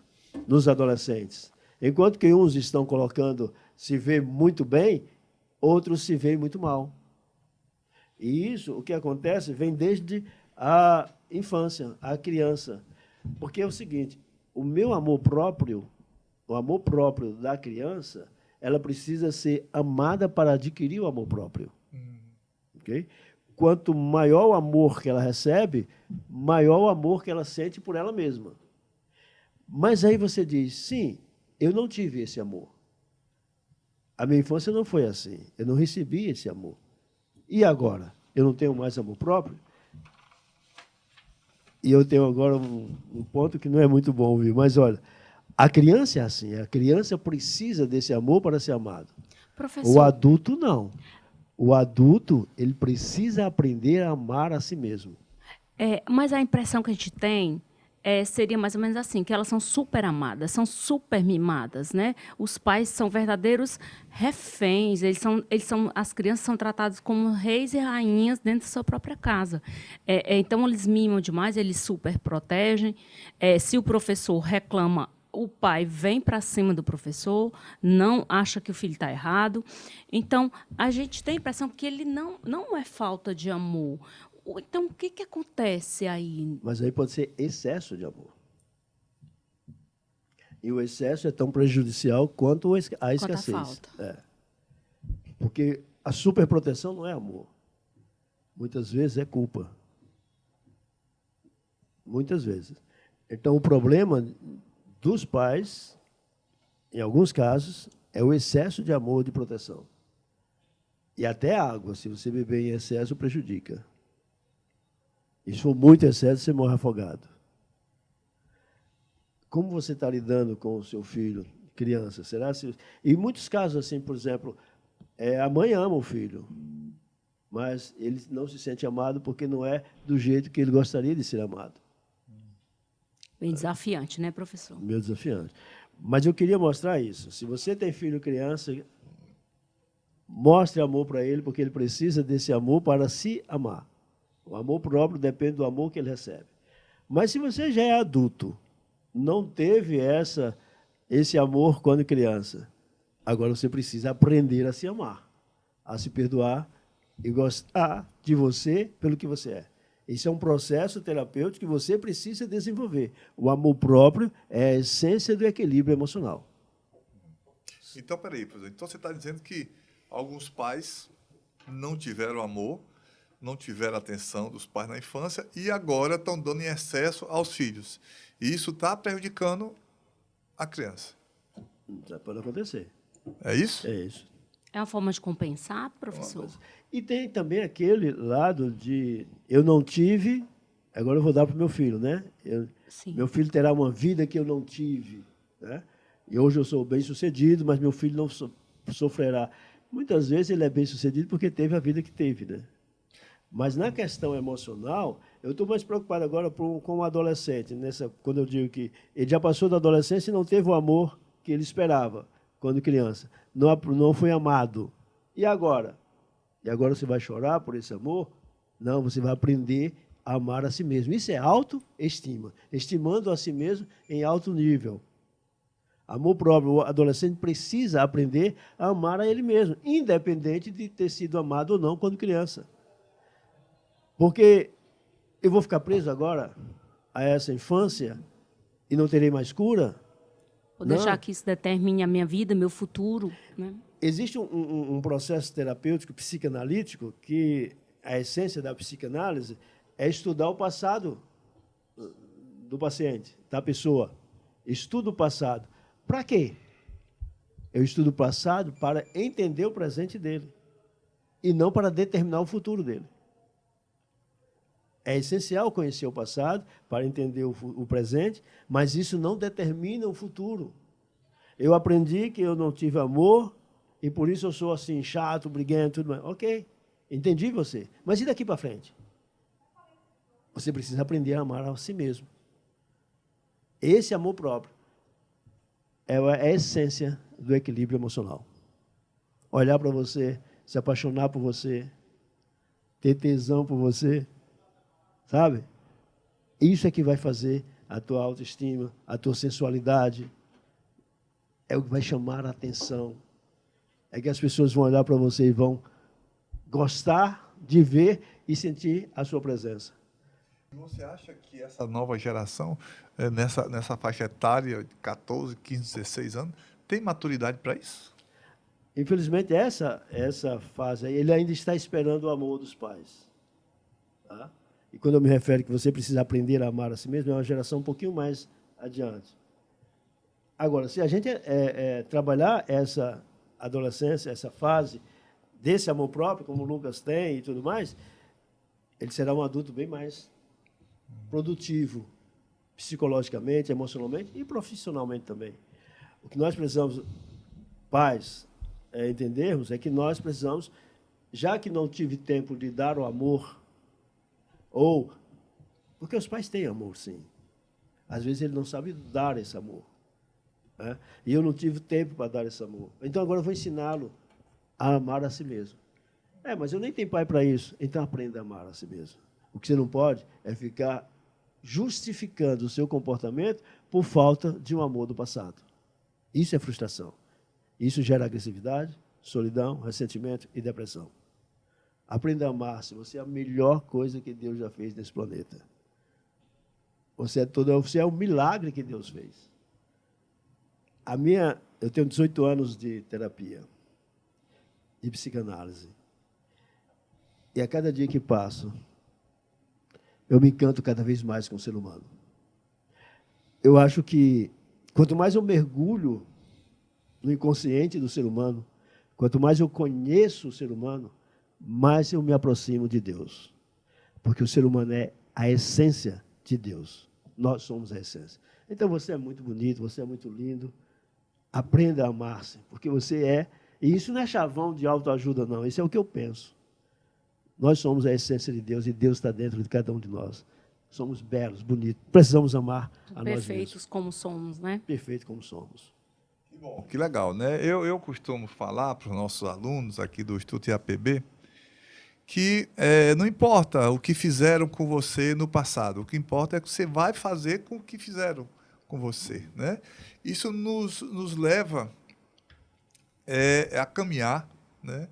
nos adolescentes. Enquanto que uns estão colocando se vê muito bem, outros se veem muito mal. E isso, o que acontece, vem desde a infância, a criança. Porque é o seguinte, o meu amor próprio, o amor próprio da criança, ela precisa ser amada para adquirir o amor próprio. Okay? Quanto maior o amor que ela recebe, maior o amor que ela sente por ela mesma. Mas aí você diz, sim, eu não tive esse amor. A minha infância não foi assim. Eu não recebi esse amor. E agora? Eu não tenho mais amor próprio? E eu tenho agora um ponto que não é muito bom ouvir, mas olha, a criança é assim, a criança precisa desse amor para ser amado. Professor, O adulto não. O adulto, ele precisa aprender a amar a si mesmo. mas a impressão que a gente tem seria mais ou menos assim, que elas são super amadas, são super mimadas, né? Os pais são verdadeiros reféns, as crianças são tratadas como reis e rainhas dentro da sua própria casa. Então, eles mimam demais, eles super protegem. Se o professor reclama, o pai vem para cima do professor, não acha que o filho está errado. Então, a gente tem a impressão que ele não é falta de amor. Então, o que acontece aí? Mas aí pode ser excesso de amor. E o excesso é tão prejudicial quanto a escassez. Quanto a falta. Porque a superproteção não é amor. Muitas vezes é culpa. Muitas vezes. Então, o problema dos pais, em alguns casos, é o excesso de amor e de proteção. E até a água, se você beber em excesso, prejudica. E se for muito excesso, você morre afogado. Como você está lidando com o seu filho, criança? Será se... Em muitos casos, assim, por exemplo, a mãe ama o filho, mas ele não se sente amado porque não é do jeito que ele gostaria de ser amado. Bem desafiante, né, professor? Meu desafiante. Mas eu queria mostrar isso. Se você tem filho criança, mostre amor para ele, porque ele precisa desse amor para se amar. O amor próprio depende do amor que ele recebe. Mas se você já é adulto, não teve esse amor quando criança, agora você precisa aprender a se amar, a se perdoar e gostar de você pelo que você é. Esse é um processo terapêutico que você precisa desenvolver. O amor próprio é a essência do equilíbrio emocional. Então, peraí, professor. Então você está dizendo que alguns pais não tiveram amor, não tiveram atenção dos pais na infância e agora estão dando em excesso aos filhos. E isso está prejudicando a criança. Já pode acontecer. É isso? É isso. É uma forma de compensar, professor? E tem também aquele lado de eu não tive, agora eu vou dar para o meu filho, né? Sim. Meu filho terá uma vida que eu não tive, né? E hoje eu sou bem-sucedido, mas meu filho não sofrerá. Muitas vezes ele é bem-sucedido porque teve a vida que teve, né? Mas na questão emocional, eu estou mais preocupado agora com o adolescente, quando eu digo que ele já passou da adolescência e não teve o amor que ele esperava quando criança. Não foi amado. E agora? E agora você vai chorar por esse amor? Não, você vai aprender a amar a si mesmo. Isso é autoestima, estimando a si mesmo em alto nível. Amor próprio, o adolescente precisa aprender a amar a ele mesmo, independente de ter sido amado ou não quando criança. Porque eu vou ficar preso agora a essa infância e não terei mais cura? Vou deixar que isso determine a minha vida, meu futuro, né? Existe um processo terapêutico psicanalítico que a essência da psicanálise é estudar o passado do paciente, da pessoa. Estudo o passado. Para quê? Eu estudo o passado para entender o presente dele e não para determinar o futuro dele. É essencial conhecer o passado para entender o presente, mas isso não determina o futuro. Eu aprendi que eu não tive amor e por isso eu sou assim, chato, briguento, tudo mais. Ok, entendi você. Mas e daqui para frente? Você precisa aprender a amar a si mesmo. Esse amor próprio é a essência do equilíbrio emocional. Olhar para você, se apaixonar por você, ter tesão por você, sabe? Isso é que vai fazer a tua autoestima, a tua sensualidade. É o que vai chamar a atenção. É que as pessoas vão olhar para você e vão gostar de ver e sentir a sua presença. Você acha que essa nova geração, nessa faixa etária de 14, 15, 16 anos, tem maturidade para isso? Infelizmente, essa fase aí, ele ainda está esperando o amor dos pais. Tá? E quando eu me refiro que você precisa aprender a amar a si mesmo, é uma geração um pouquinho mais adiante. Agora, se a gente trabalhar essa adolescência, essa fase desse amor próprio, como o Lucas tem e tudo mais, ele será um adulto bem mais produtivo, psicologicamente, emocionalmente e profissionalmente também. O que nós precisamos, pais, entendermos é que nós precisamos, já que não tive tempo de dar o amor, ou porque os pais têm amor, sim. Às vezes ele não sabe dar esse amor. Né? E eu não tive tempo para dar esse amor. Então agora eu vou ensiná-lo a amar a si mesmo. Mas eu nem tenho pai para isso. Então aprenda a amar a si mesmo. O que você não pode é ficar justificando o seu comportamento por falta de um amor do passado. Isso é frustração. Isso gera agressividade, solidão, ressentimento e depressão. Aprenda a amar-se. Você é a melhor coisa que Deus já fez nesse planeta. Você é o milagre que Deus fez. Eu tenho 18 anos de terapia, de psicanálise. E a cada dia que passo, eu me encanto cada vez mais com o ser humano. Eu acho que, quanto mais eu mergulho no inconsciente do ser humano, quanto mais eu conheço o ser humano, mais eu me aproximo de Deus. Porque o ser humano é a essência de Deus. Nós somos a essência. Então, você é muito bonito, você é muito lindo. Aprenda a amar-se, porque você é... E isso não é chavão de autoajuda, não. Isso é o que eu penso. Nós somos a essência de Deus e Deus está dentro de cada um de nós. Somos belos, bonitos. Precisamos amar a nós mesmos. Perfeitos como somos, né? Perfeitos como somos. Que bom, que legal, né? Eu costumo falar para os nossos alunos aqui do Instituto IAPB que não importa o que fizeram com você no passado, o que importa é o que você vai fazer com o que fizeram com você, né? Isso nos leva a caminhar, né,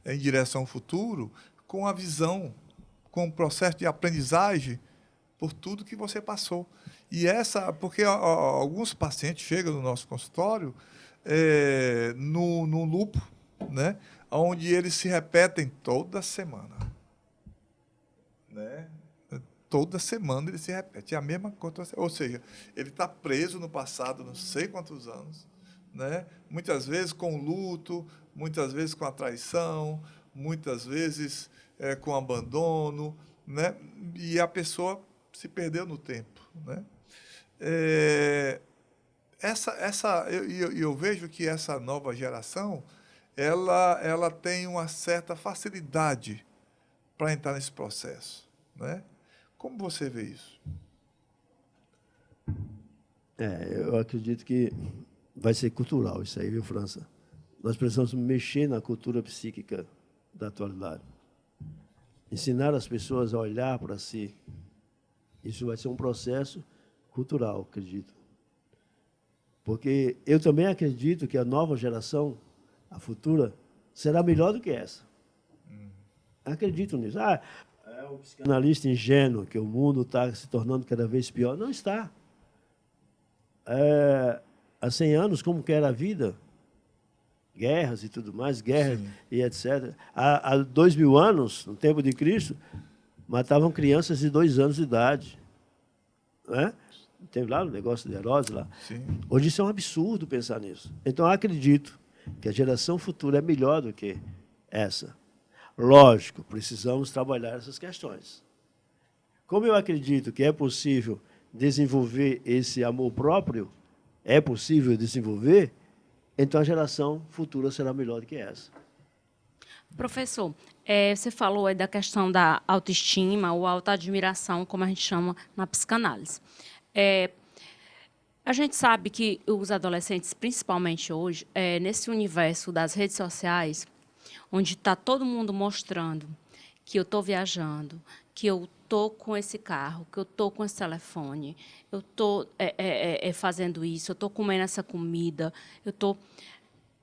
em direção ao futuro com a visão, com o processo de aprendizagem por tudo que você passou. E porque alguns pacientes chegam no nosso consultório no loop, né, onde eles se repetem toda semana, né? Toda semana ele se repete a mesma coisa, ou seja, ele está preso no passado, não sei quantos anos, né? Muitas vezes com luto, muitas vezes com a traição, muitas vezes com abandono, né? E a pessoa se perdeu no tempo, né? Eu vejo que essa nova geração ela tem uma certa facilidade para entrar nesse processo, né? Como você vê isso? Eu acredito que vai ser cultural isso aí, viu, França? Nós precisamos mexer na cultura psíquica da atualidade. Ensinar as pessoas a olhar para si. Isso vai ser um processo cultural, acredito. Porque eu também acredito que a nova geração, a futura, será melhor do que essa. Acredito nisso. É um psicanalista ingênuo, que o mundo está se tornando cada vez pior. Não está. Há 100 anos, como que era a vida? Guerras e tudo mais, guerras Sim. e etc. Há 2000 anos, no tempo de Cristo, matavam crianças de 2 anos de idade. Não é? Tem lá o negócio de Herodes lá. Sim. Hoje isso é um absurdo pensar nisso. Então, eu acredito que a geração futura é melhor do que essa. Lógico, precisamos trabalhar essas questões. Como eu acredito que é possível desenvolver esse amor próprio, é possível desenvolver, então a geração futura será melhor do que essa. Professor, você falou aí da questão da autoestima ou autoadmiração, como a gente chama na psicanálise. A gente sabe que os adolescentes, principalmente hoje, nesse universo das redes sociais, onde está todo mundo mostrando que eu estou viajando, que eu tô com esse carro, que eu tô com esse telefone, eu tô fazendo isso, eu tô comendo essa comida, eu tô...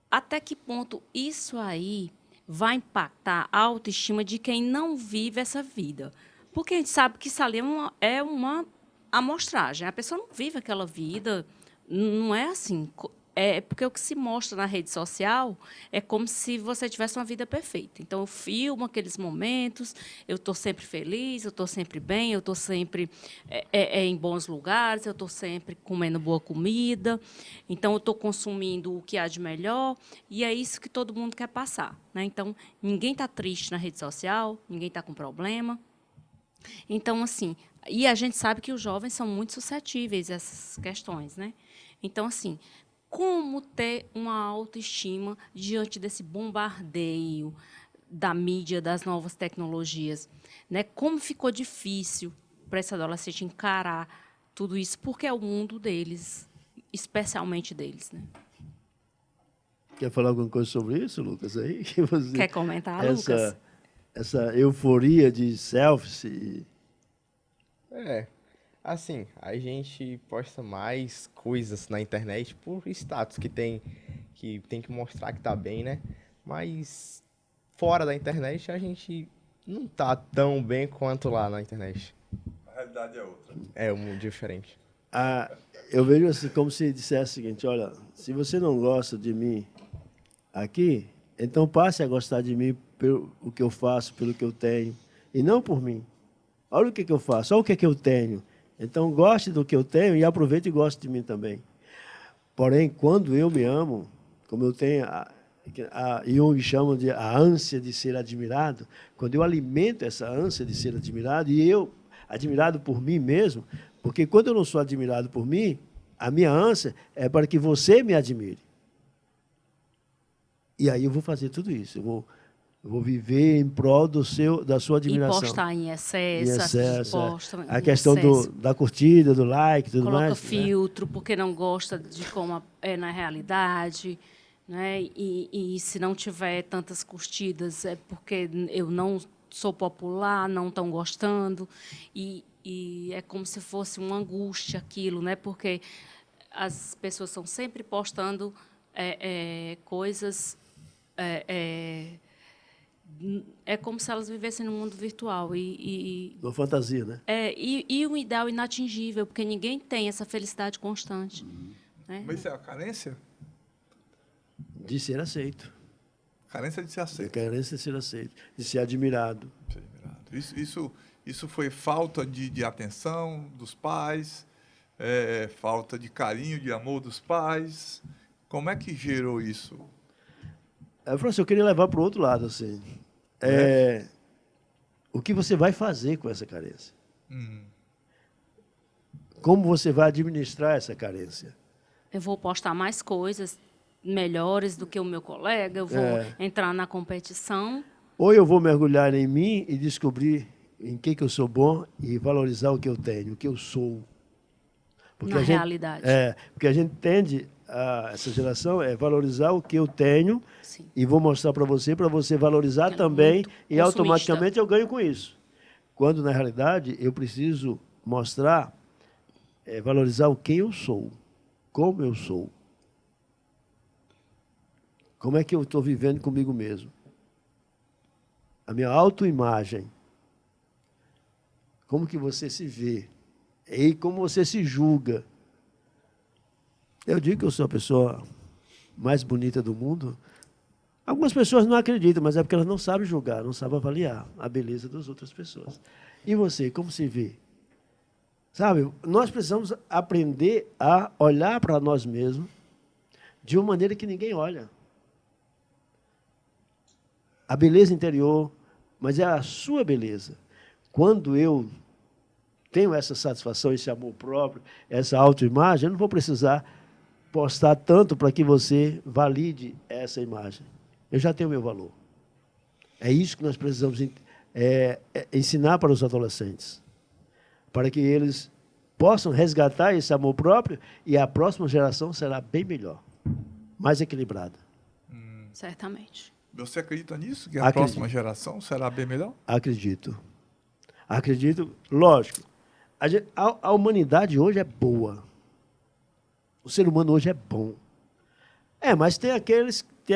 Até que ponto isso aí vai impactar a autoestima de quem não vive essa vida? Porque a gente sabe que isso ali é uma amostragem. A pessoa não vive aquela vida, não é assim. É porque o que se mostra na rede social é como se você tivesse uma vida perfeita. Então, eu filmo aqueles momentos, eu estou sempre feliz, eu estou sempre bem, eu estou sempre em bons lugares, eu estou sempre comendo boa comida, então eu estou consumindo o que há de melhor, e é isso que todo mundo quer passar, né? Então, ninguém está triste na rede social, ninguém está com problema. Então, assim, e a gente sabe que os jovens são muito suscetíveis a essas questões, né? Então, assim, como ter uma autoestima diante desse bombardeio da mídia, das novas tecnologias, né? Como ficou difícil para esse adolescente encarar tudo isso, porque é o mundo deles, especialmente deles, né? Quer falar alguma coisa sobre isso, Lucas? Aí que você, Quer comentar, Lucas? Essa euforia de selfies. Assim, a gente posta mais coisas na internet por status que tem que mostrar que tá bem, né? Mas fora da internet a gente não tá tão bem quanto lá na internet. A realidade é outra. É um mundo diferente. Eu vejo assim, como se dissesse o seguinte: olha, se você não gosta de mim aqui, então passe a gostar de mim pelo o que eu faço, pelo que eu tenho, e não por mim. Olha o que eu faço, olha o que eu tenho. Então, goste do que eu tenho e aproveite e goste de mim também. Porém, quando eu me amo, como eu tenho, a Jung chama de a ânsia de ser admirado, quando eu alimento essa ânsia de ser admirado, e eu, admirado por mim mesmo, porque quando eu não sou admirado por mim, a minha ânsia é para que você me admire. E aí eu vou fazer tudo isso, eu vou viver em prol da sua admiração. E postar em excesso, posta a em questão excesso. da curtida, do like, tudo Coloca mais. filtro, porque não gosta de como é na realidade, né? E se não tiver tantas curtidas é porque eu não sou popular, não estão gostando. E é como se fosse uma angústia aquilo, né? Porque as pessoas estão sempre postando coisas... É como se elas vivessem no mundo virtual. Uma fantasia, né? E um ideal inatingível, porque ninguém tem essa felicidade constante. Né? Mas isso é a carência? De ser aceito. Carência de ser A aceito. carência de ser aceito. De ser admirado. Ser admirado. Isso foi falta de atenção dos pais, falta de carinho, de amor dos pais. Como é que gerou isso? Eu queria levar para o outro lado, assim. O que você vai fazer com essa carência? Como você vai administrar essa carência? Eu vou postar mais coisas melhores do que o meu colega, eu vou entrar na competição. Ou eu vou mergulhar em mim e descobrir em que eu sou bom e valorizar o que eu tenho, o que eu sou. Porque Na realidade. Porque a gente tende, essa geração, valorizar o que eu tenho. Sim. E vou mostrar para você valorizar É também, muito e consumista. automaticamente eu ganho com isso. Quando, na realidade, eu preciso mostrar, valorizar o que eu sou, como eu sou. Como é que eu estou vivendo comigo mesmo. A minha autoimagem. Como que você se vê. E como você se julga. Eu digo que eu sou a pessoa mais bonita do mundo. Algumas pessoas não acreditam, mas é porque elas não sabem julgar, não sabem avaliar a beleza das outras pessoas. E você, como se vê? Sabe, nós precisamos aprender a olhar para nós mesmos de uma maneira que ninguém olha. A beleza interior, mas é a sua beleza. Quando eu tenho essa satisfação, esse amor próprio, essa autoimagem, eu não vou precisar postar tanto para que você valide essa imagem. Eu já tenho o meu valor. É isso que nós precisamos ensinar para os adolescentes, para que eles possam resgatar esse amor próprio e a próxima geração será bem melhor, mais equilibrada. Certamente. Você acredita nisso? Que a Acredito. próxima geração será bem melhor? Acredito. Acredito, lógico. A humanidade hoje é boa. O ser humano hoje é bom. Mas tem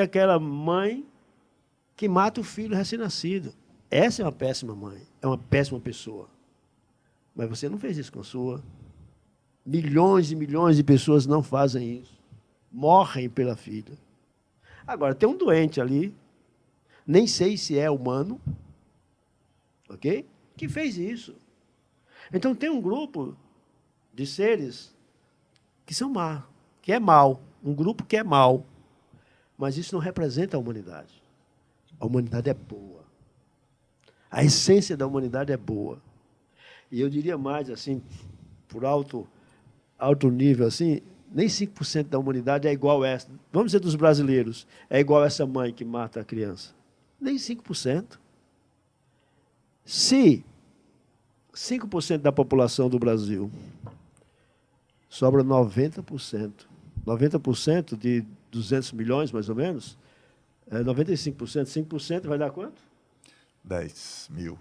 aquela mãe que mata o filho recém-nascido. Essa é uma péssima mãe, é uma péssima pessoa. Mas você não fez isso com a sua. Milhões e milhões de pessoas não fazem isso. Morrem pela filha. Agora, tem um doente ali, nem sei se é humano, ok? Que fez isso. Então, tem um grupo de seres que são má, que é mal. Um grupo que é mal. Mas isso não representa a humanidade. A humanidade é boa. A essência da humanidade é boa. E eu diria mais, assim, por alto nível, assim, nem 5% da humanidade é igual a essa. Vamos dizer dos brasileiros, é igual a essa mãe que mata a criança. Nem 5%. Se 5% da população do Brasil sobra 90%. 90% de 200 milhões, mais ou menos, 95%. 5% vai dar quanto? 10 mil.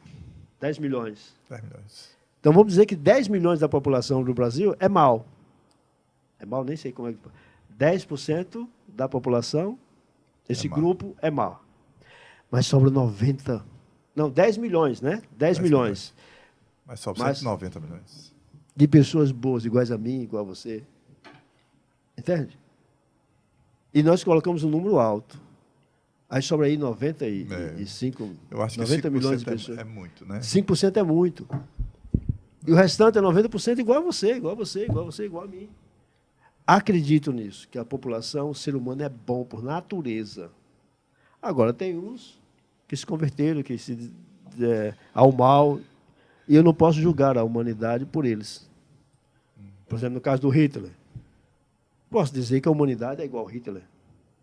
10 milhões. 10 milhões. Então, vamos dizer que 10 milhões da população do Brasil é mal. É mal, nem sei como é que... 10% da população, esse grupo é mal. Mas sobra 90... Não, 10 milhões, né? 10 milhões. Mas sobra 190 milhões. De pessoas boas, iguais a mim, igual a você. Entende? E nós colocamos um número alto. Aí sobra aí 95, eu acho que 90 milhões de 5% pessoas. é muito, né? 5% é muito. E o restante é 90% igual a você, igual a você, igual a você, igual a mim. Acredito nisso, que a população, o ser humano é bom por natureza. Agora, tem uns que se converteram, que ao mal, e eu não posso julgar a humanidade por eles. Por exemplo, no caso do Hitler. Posso dizer que a humanidade é igual a Hitler.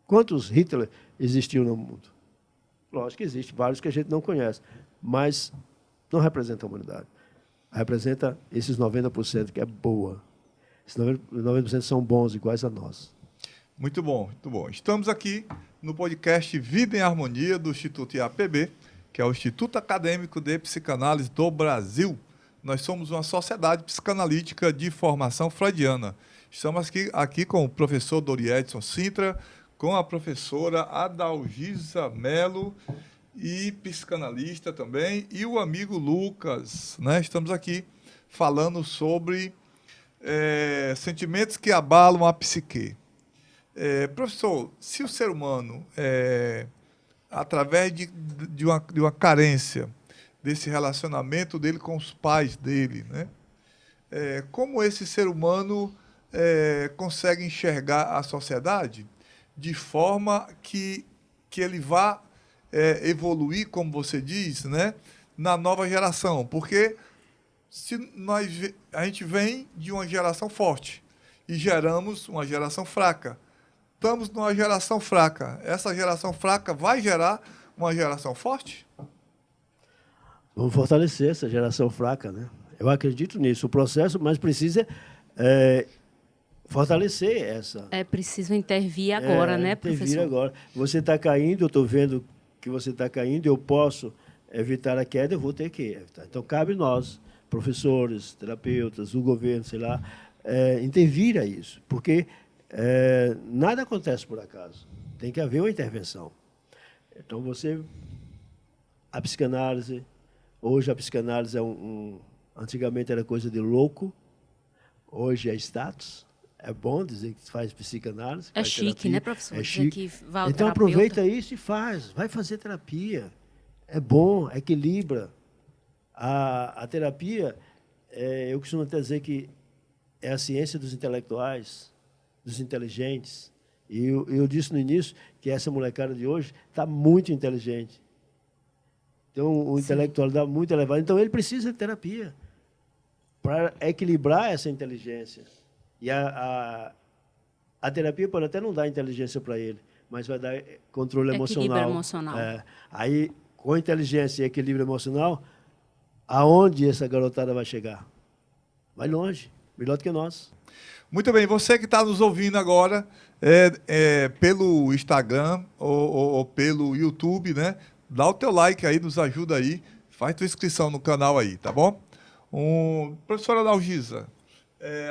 Quantos Hitler existiam no mundo? Lógico que existem vários que a gente não conhece, mas não representa a humanidade. Representa esses 90% que é boa. Esses 90% são bons, iguais a nós. Muito bom, muito bom. Estamos aqui no podcast Vida em Harmonia do Instituto IAPB, que é o Instituto Acadêmico de Psicanálise do Brasil. Nós somos uma sociedade psicanalítica de formação freudiana. Estamos aqui com o professor Dori Edson Sintra, com a professora Adalgisa Mello, e psicanalista também, e o amigo Lucas, né? Estamos aqui falando sobre sentimentos que abalam a psique. Professor, se o ser humano, através de uma carência desse relacionamento dele com os pais dele, né? Como esse ser humano consegue enxergar a sociedade de forma que ele vá evoluir, como você diz, né, na nova geração? Porque a gente vem de uma geração forte e geramos uma geração fraca. Estamos numa geração fraca. Essa geração fraca vai gerar uma geração forte? Vamos fortalecer essa geração fraca, né? Eu acredito nisso. O processo, mas precisa fortalecer essa. É preciso intervir agora, né, professor? Intervir agora. Você está caindo, eu estou vendo que você está caindo, eu posso evitar a queda, eu vou ter que evitar. Então, cabe nós, professores, terapeutas, o governo, sei lá, intervir a isso, porque nada acontece por acaso. Tem que haver uma intervenção. Então, a psicanálise, hoje a psicanálise antigamente era coisa de louco, hoje é status. É bom dizer que faz psicanálise. É chique, terapia. né, professor? É Dizer chique. que vai ao então, terapeuta. aproveita isso e vai fazer terapia. É bom, equilibra. A terapia, eu costumo até dizer que é a ciência dos intelectuais, dos inteligentes. E eu disse no início que essa molecada de hoje está muito inteligente. Então, o intelectual dá muito elevado. Então, ele precisa de terapia para equilibrar essa inteligência. E a terapia pode até não dar inteligência para ele, mas vai dar controle Equilíbrio emocional. emocional. Aí, com inteligência e equilíbrio emocional, aonde essa garotada vai chegar? Vai longe, melhor do que nós. Muito bem, você que está nos ouvindo agora pelo Instagram ou pelo YouTube, né? Dá o teu like aí, nos ajuda aí. Faz tua inscrição no canal aí, tá bom? Professora Dalgisa,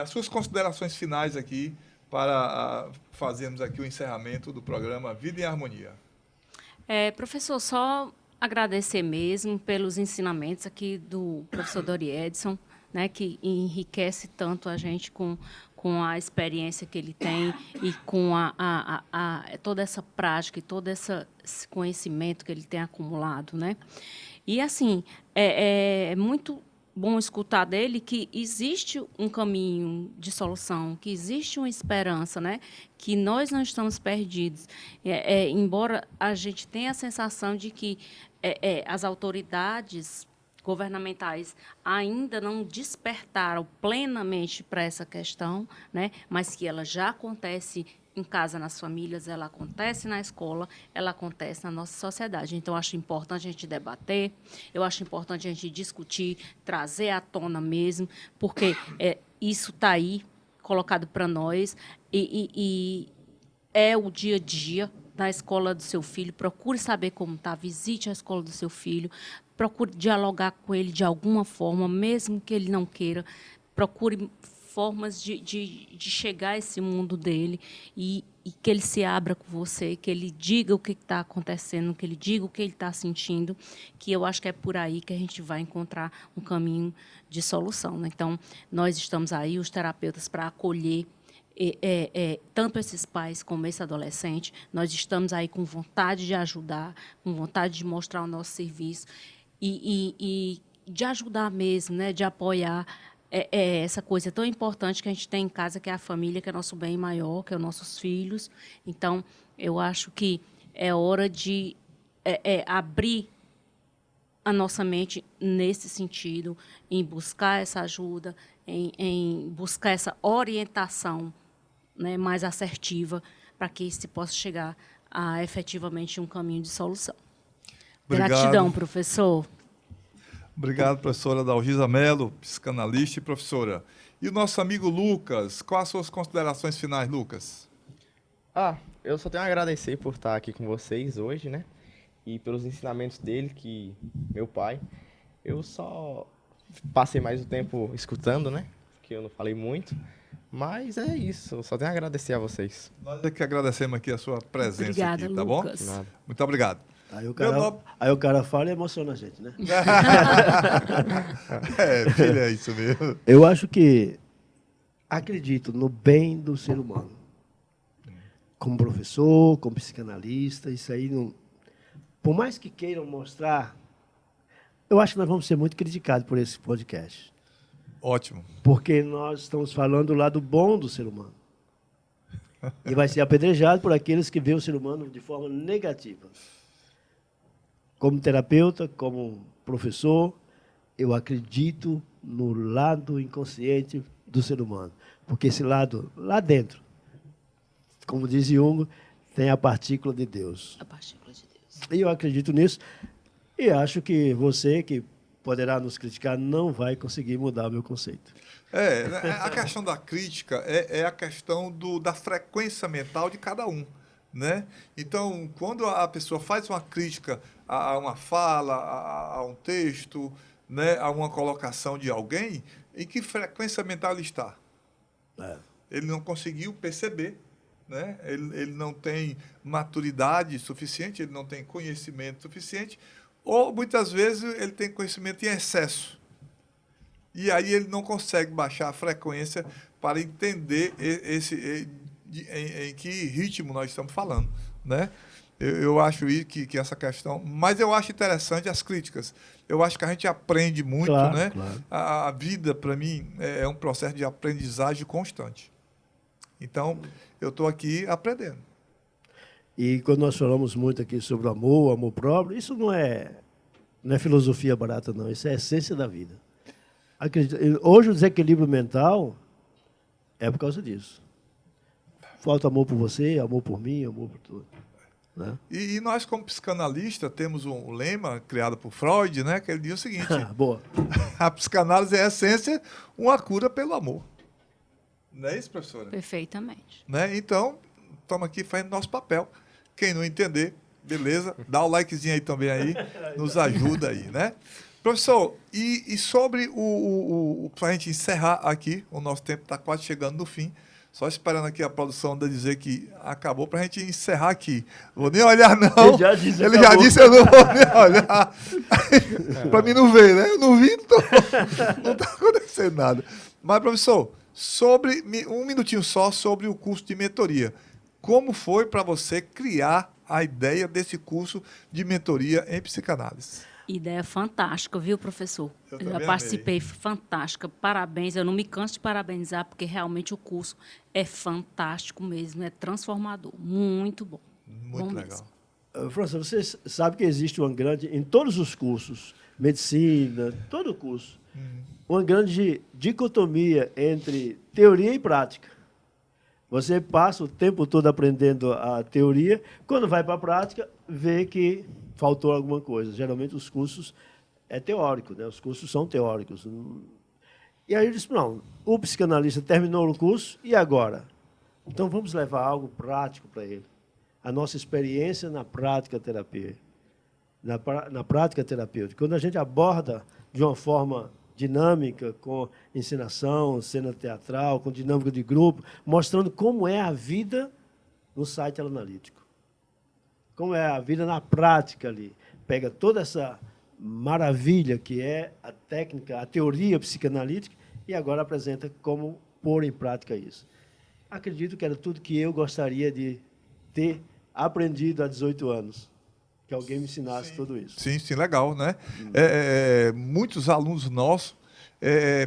as suas considerações finais aqui para fazermos aqui o encerramento do programa Vida em Harmonia. Professor, só agradecer mesmo pelos ensinamentos aqui do professor Dori Edson, né, que enriquece tanto a gente com a experiência que ele tem e com toda essa prática e todo esse conhecimento que ele tem acumulado, né? E, assim, é muito bom escutar dele que existe um caminho de solução, que existe uma esperança, né? Que nós não estamos perdidos. Embora a gente tenha a sensação de que as autoridades governamentais ainda não despertaram plenamente para essa questão, né? Mas que ela já acontece em casa, nas famílias, ela acontece na escola, ela acontece na nossa sociedade. Então, eu acho importante a gente debater, eu acho importante a gente discutir, trazer à tona mesmo, porque isso está aí, colocado para nós, e é o dia a dia na escola do seu filho. Procure saber como está, visite a escola do seu filho, procure dialogar com ele de alguma forma, mesmo que ele não queira, procure formas de chegar a esse mundo dele e que ele se abra com você, que ele diga o que está acontecendo, que ele diga o que ele está sentindo, que eu acho que é por aí que a gente vai encontrar um caminho de solução, né? Então, nós estamos aí, os terapeutas, para acolher tanto esses pais como esse adolescente. Nós estamos aí com vontade de ajudar, com vontade de mostrar o nosso serviço e de ajudar mesmo, né? De apoiar essa coisa tão importante que a gente tem em casa, que é a família, que é nosso bem maior, que é os nossos filhos. Então, eu acho que é hora de abrir a nossa mente nesse sentido, em buscar essa ajuda, em buscar essa orientação, né, mais assertiva, para que se possa chegar a efetivamente um caminho de solução. Obrigado. Gratidão, professor. Obrigado, professora Dalgisa Mello, psicanalista e professora. E o nosso amigo Lucas, quais as suas considerações finais, Lucas? Eu só tenho a agradecer por estar aqui com vocês hoje, né? E pelos ensinamentos dele, que meu pai, eu só passei mais o tempo escutando, né? Porque eu não falei muito. Mas é isso, eu só tenho a agradecer a vocês. Nós é que agradecemos aqui a sua presença. Obrigada, aqui, tá Lucas. bom? Muito obrigado. Aí o cara fala e emociona a gente, né? Filho, é isso mesmo. Eu acho que acredito no bem do ser humano. Como professor, como psicanalista, isso aí não... Por mais que queiram mostrar, eu acho que nós vamos ser muito criticados por esse podcast. Ótimo. Porque nós estamos falando do lado bom do ser humano. E vai ser apedrejado por aqueles que veem o ser humano de forma negativa. Como terapeuta, como professor, eu acredito no lado inconsciente do ser humano. Porque esse lado, lá dentro, como diz Jung, tem a partícula de Deus. A partícula de Deus. E eu acredito nisso. E acho que você, que poderá nos criticar, não vai conseguir mudar o meu conceito. A questão da crítica é a questão da frequência mental de cada um, né? Então, quando a pessoa faz uma crítica a uma fala, a um texto, né, a uma colocação de alguém, em que frequência mental ele está? Ele não conseguiu perceber, né? Ele não tem maturidade suficiente, ele não tem conhecimento suficiente, ou muitas vezes ele tem conhecimento em excesso. E aí ele não consegue baixar a frequência para entender em que ritmo nós estamos falando, né? Eu acho que essa questão... Mas eu acho interessante as críticas. Eu acho que a gente aprende muito, claro, né? Claro. A vida, para mim, é um processo de aprendizagem constante. Então, eu estou aqui aprendendo. E quando nós falamos muito aqui sobre o amor próprio, isso não é filosofia barata, não. Isso é a essência da vida. Hoje o desequilíbrio mental é por causa disso. Falta amor por você, amor por mim, amor por tudo. Né? E nós, como psicanalista, temos um lema criado por Freud, né, que ele diz o seguinte: Boa. A psicanálise é a essência, uma cura pelo amor. Não é isso, professora? Perfeitamente. Né? Então, estamos aqui fazendo nosso papel. Quem não entender, beleza, dá o likezinho aí também aí, nos ajuda aí, né? Professor, e sobre para a gente encerrar aqui, o nosso tempo está quase chegando no fim, só esperando aqui a produção de dizer que acabou para a gente encerrar aqui. Vou nem olhar, não. Ele já disse, eu não vou nem olhar. Para mim não ver, né? Eu não vi, então não está acontecendo nada. Mas, professor, sobre um minutinho só sobre o curso de mentoria. Como foi para você criar a ideia desse curso de mentoria em psicanálise? Ideia fantástica, viu, professor? Eu Já também participei, fantástica. Parabéns, eu não me canso de parabenizar, porque realmente o curso é fantástico mesmo, é transformador. Muito bom. Muito Bom legal. mesmo. França, você sabe que existe uma grande, em todos os cursos, medicina, todo curso, uma grande dicotomia entre teoria e prática. Você passa o tempo todo aprendendo a teoria, quando vai para a prática, vê que faltou alguma coisa. Geralmente os cursos é teórico, né? Os cursos são teóricos. E aí eu disse, não, o psicanalista terminou o curso, e agora? Então vamos levar algo prático para ele. A nossa experiência na prática terapêutica. Na prática terapêutica. Quando a gente aborda de uma forma dinâmica, com encenação, cena teatral, com dinâmica de grupo, mostrando como é a vida no site analítico. Como é a vida na prática ali. Pega toda essa maravilha que é a técnica, a teoria psicanalítica, e agora apresenta como pôr em prática isso. Acredito que era tudo que eu gostaria de ter aprendido há 18 anos. Que alguém me ensinasse tudo isso. Sim, sim, legal, né? Muitos alunos nossos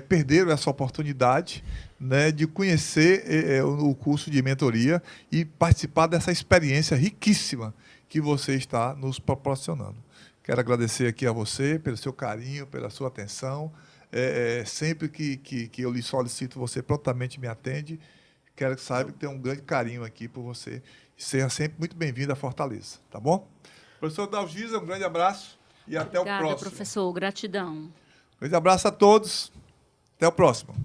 perderam essa oportunidade, né, de conhecer o curso de mentoria e participar dessa experiência riquíssima que você está nos proporcionando. Quero agradecer aqui a você pelo seu carinho, pela sua atenção. Sempre que eu lhe solicito, você prontamente me atende. Quero que saiba que tem um grande carinho aqui por você. Seja sempre muito bem-vindo à Fortaleza, tá bom? Professor Dalgisa, um grande abraço e até o próximo. Obrigada, professor. Gratidão. Um grande abraço a todos. Até o próximo.